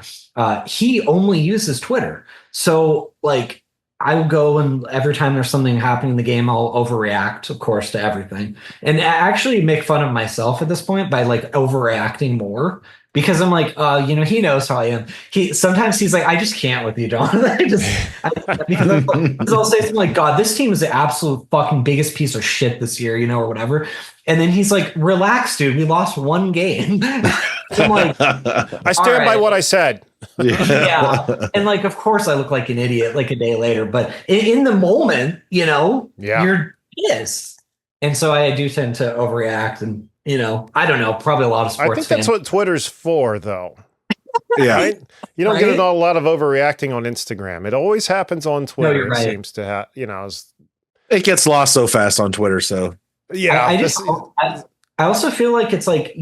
He only uses Twitter. So like I will go, and every time there's something happening in the game, I'll overreact, of course, to everything, and actually make fun of myself at this point by like overreacting more. Because I'm like, he knows how I am. Sometimes he's like, I just can't with you, Jonathan. Because I'll say something like, God, this team is the absolute fucking biggest piece of shit this year, or whatever. And then he's like, relax, dude. We lost one game. So I'm like, I stand by what I said. Yeah. And like, of course I look like an idiot like a day later, but in the moment, you're pissed. And so I do tend to overreact, and I don't know, probably a lot of sports I think that's what Twitter's for, though. Yeah. Right? You don't get a lot of overreacting on Instagram. It always happens on Twitter. No, you're right. It seems to have, it gets lost so fast on Twitter. So yeah. I also feel like it's like,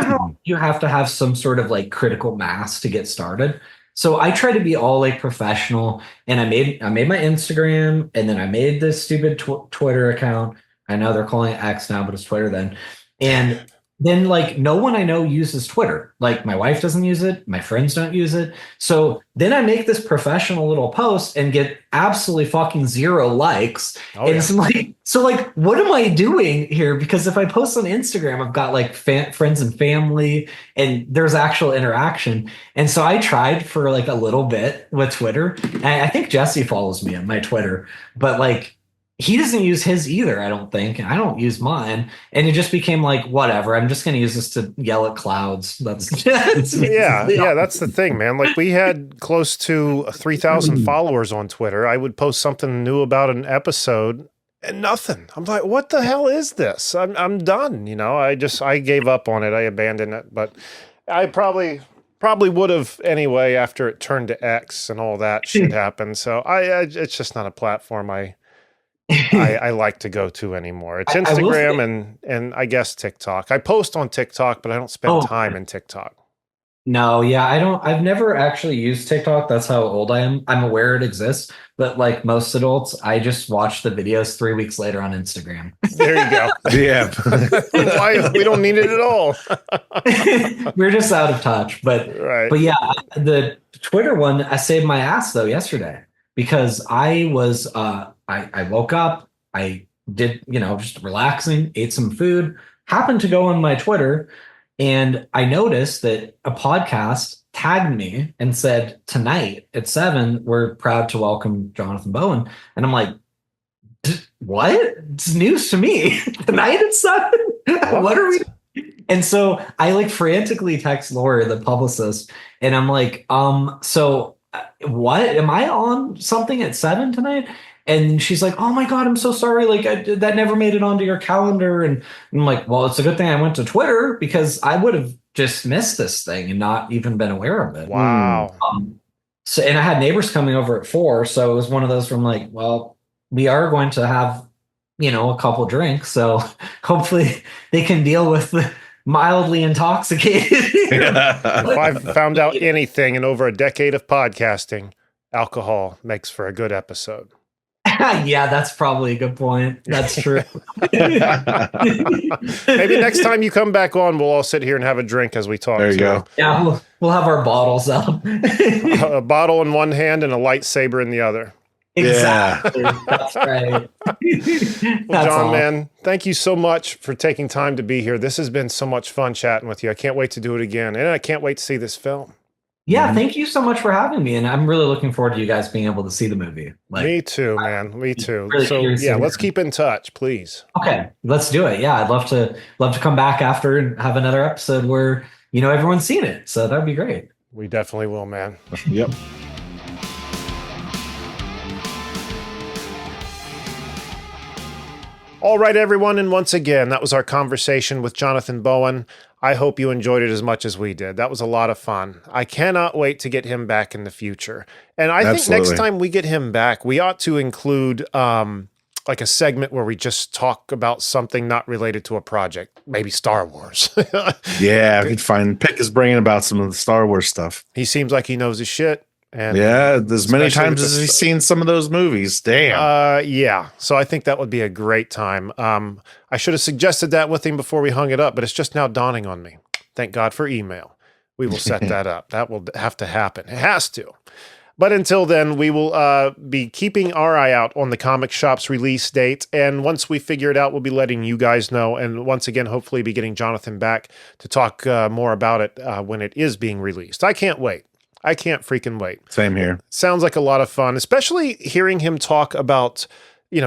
how you have to have some sort of like critical mass to get started. So I try to be all like professional, and I made my Instagram, and then I made this stupid Twitter account. I know they're calling it X now, but it's Twitter then. And then like no one I know uses Twitter. Like my wife doesn't use it. My friends don't use it. So then I make this professional little post and get absolutely fucking 0 likes. And it's like, so like, what am I doing here? Because if I post on Instagram, I've got like friends and family, and there's actual interaction. And so I tried for like a little bit with Twitter. And I think Jesse follows me on my Twitter, but like, he doesn't use his either, I don't think. I don't use mine. And it just became like, whatever, I'm just going to use this to yell at clouds. That's yeah, that's the thing, man. Like we had close to 3,000 followers on Twitter. I would post something new about an episode, and nothing. I'm like, what the hell is this? I'm done. I gave up on it. I abandoned it, but I probably would have anyway after it turned to X and all that shit happened. So it's just not a platform I like to go to anymore. It's Instagram and I guess TikTok. I post on TikTok, but I don't spend time in TikTok. No, yeah, I've never actually used TikTok. That's how old I am. I'm aware it exists, but like most adults, I just watch the videos 3 weeks later on Instagram. There you go. Yeah. Why we don't need it at all. We're just out of touch. But yeah, the Twitter one, I saved my ass though yesterday because I was I woke up, I did, just relaxing, ate some food, happened to go on my Twitter. And I noticed that a podcast tagged me and said, tonight at 7, we're proud to welcome Jonathan Bowen. And I'm like, what? It's news to me. Tonight at 7? What are we? And so I like frantically text Laura, the publicist, and I'm like, so what? Am I on something at 7 tonight? And she's like, oh my God, I'm so sorry. Like that never made it onto your calendar. And I'm like, well, it's a good thing I went to Twitter because I would have just missed this thing and not even been aware of it. Wow. And I had neighbors coming over at 4. So it was one of those from like, well, we are going to have, a couple drinks. So hopefully they can deal with the mildly intoxicated. If I've found out anything in over a decade of podcasting, alcohol makes for a good episode. Yeah, that's probably a good point. That's true. Maybe next time you come back on, we'll all sit here and have a drink as we talk. There you go. Yeah, we'll have our bottles out. A bottle in one hand and a lightsaber in the other. Exactly. Yeah. That's right. Well, John, man, thank you so much for taking time to be here. This has been so much fun chatting with you. I can't wait to do it again. And I can't wait to see this film. Yeah, thank you so much for having me. And I'm really looking forward to you guys being able to see the movie. Me too, man. Me too. Really so yeah, let's keep in touch, please. Okay, let's do it. Yeah, I'd love to come back after and have another episode where, everyone's seen it. So that'd be great. We definitely will, man. Yep. All right, everyone. And once again, that was our conversation with Jonathan Bowen. I hope you enjoyed it as much as we did. That was a lot of fun. I cannot wait to get him back in the future. And I think next time we get him back, we ought to include like a segment where we just talk about something not related to a project, maybe Star Wars. Yeah, I could pick his brain about some of the Star Wars stuff. He seems like he knows his shit. And yeah, as many times as he's seen some of those movies. Damn. Yeah. So I think that would be a great time. I should have suggested that with him before we hung it up, but it's just now dawning on me. Thank God for email. We will set that up. That will have to happen. It has to. But until then, we will be keeping our eye out on the comic shop's release date. And once we figure it out, we'll be letting you guys know. And once again, hopefully be getting Jonathan back to talk more about it when it is being released. I can't wait. I can't freaking wait. Same here. Sounds like a lot of fun, especially hearing him talk about,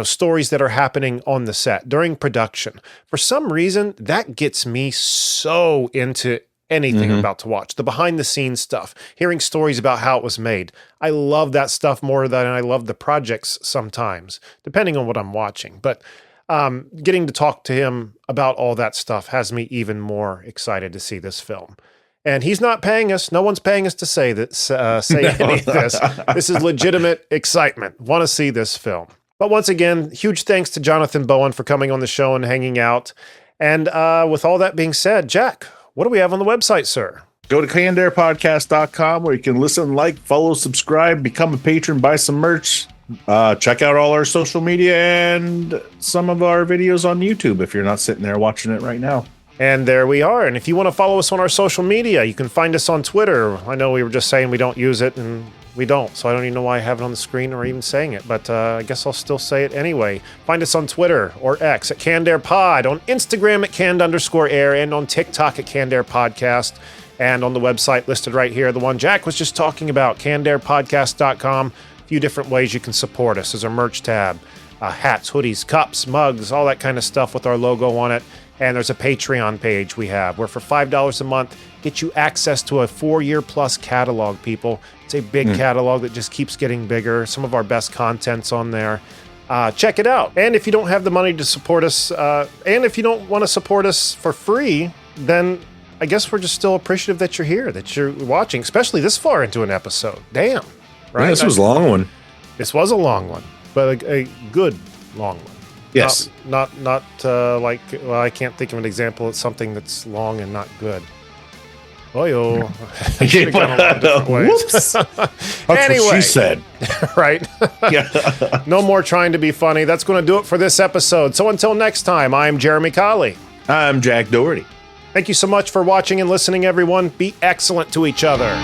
stories that are happening on the set during production. For some reason, that gets me so into anything I'm about to watch. The behind the scenes stuff, hearing stories about how it was made. I love that stuff more than I love the projects sometimes, depending on what I'm watching. But getting to talk to him about all that stuff has me even more excited to see this film. And he's not paying us. No one's paying us to say that. Say any of this. This is legitimate excitement. Want to see this film. But once again, huge thanks to Jonathan Bowen for coming on the show and hanging out. And with all that being said, Jack, what do we have on the website, sir? Go to cannedairpodcast.com where you can listen, like, follow, subscribe, become a patron, buy some merch. Check out all our social media and some of our videos on YouTube if you're not sitting there watching it right now. And there we are. And if you want to follow us on our social media, you can find us on Twitter. I know we were just saying we don't use it, and we don't. So I don't even know why I have it on the screen or even saying it. But I guess I'll still say it anyway. Find us on Twitter or X at CannedAirPod, on Instagram at Canned_Air, and on TikTok at CannedAirPodcast. And on the website listed right here, the one Jack was just talking about, CannedAirPodcast.com. A few different ways you can support us. There's our merch tab, hats, hoodies, cups, mugs, all that kind of stuff with our logo on it. And there's a Patreon page we have where for $5 a month, get you access to a 4-year plus catalog, people. It's a big catalog that just keeps getting bigger. Some of our best content's on there. check it out. And if you don't have the money to support us, and if you don't want to support us for free, then I guess we're just still appreciative that you're here, that you're watching, especially this far into an episode. Damn. Right? Yeah, this was a long one. This was a long one, but a good long one. Yes. Not like, well, I can't think of an example of something that's long and not good. Oh, Whoops. That's anyway, what she said. Right? Yeah. No more trying to be funny. That's going to do it for this episode. So until next time, I'm Jeremy Colley. I'm Jack Doherty. Thank you so much for watching and listening, everyone. Be excellent to each other.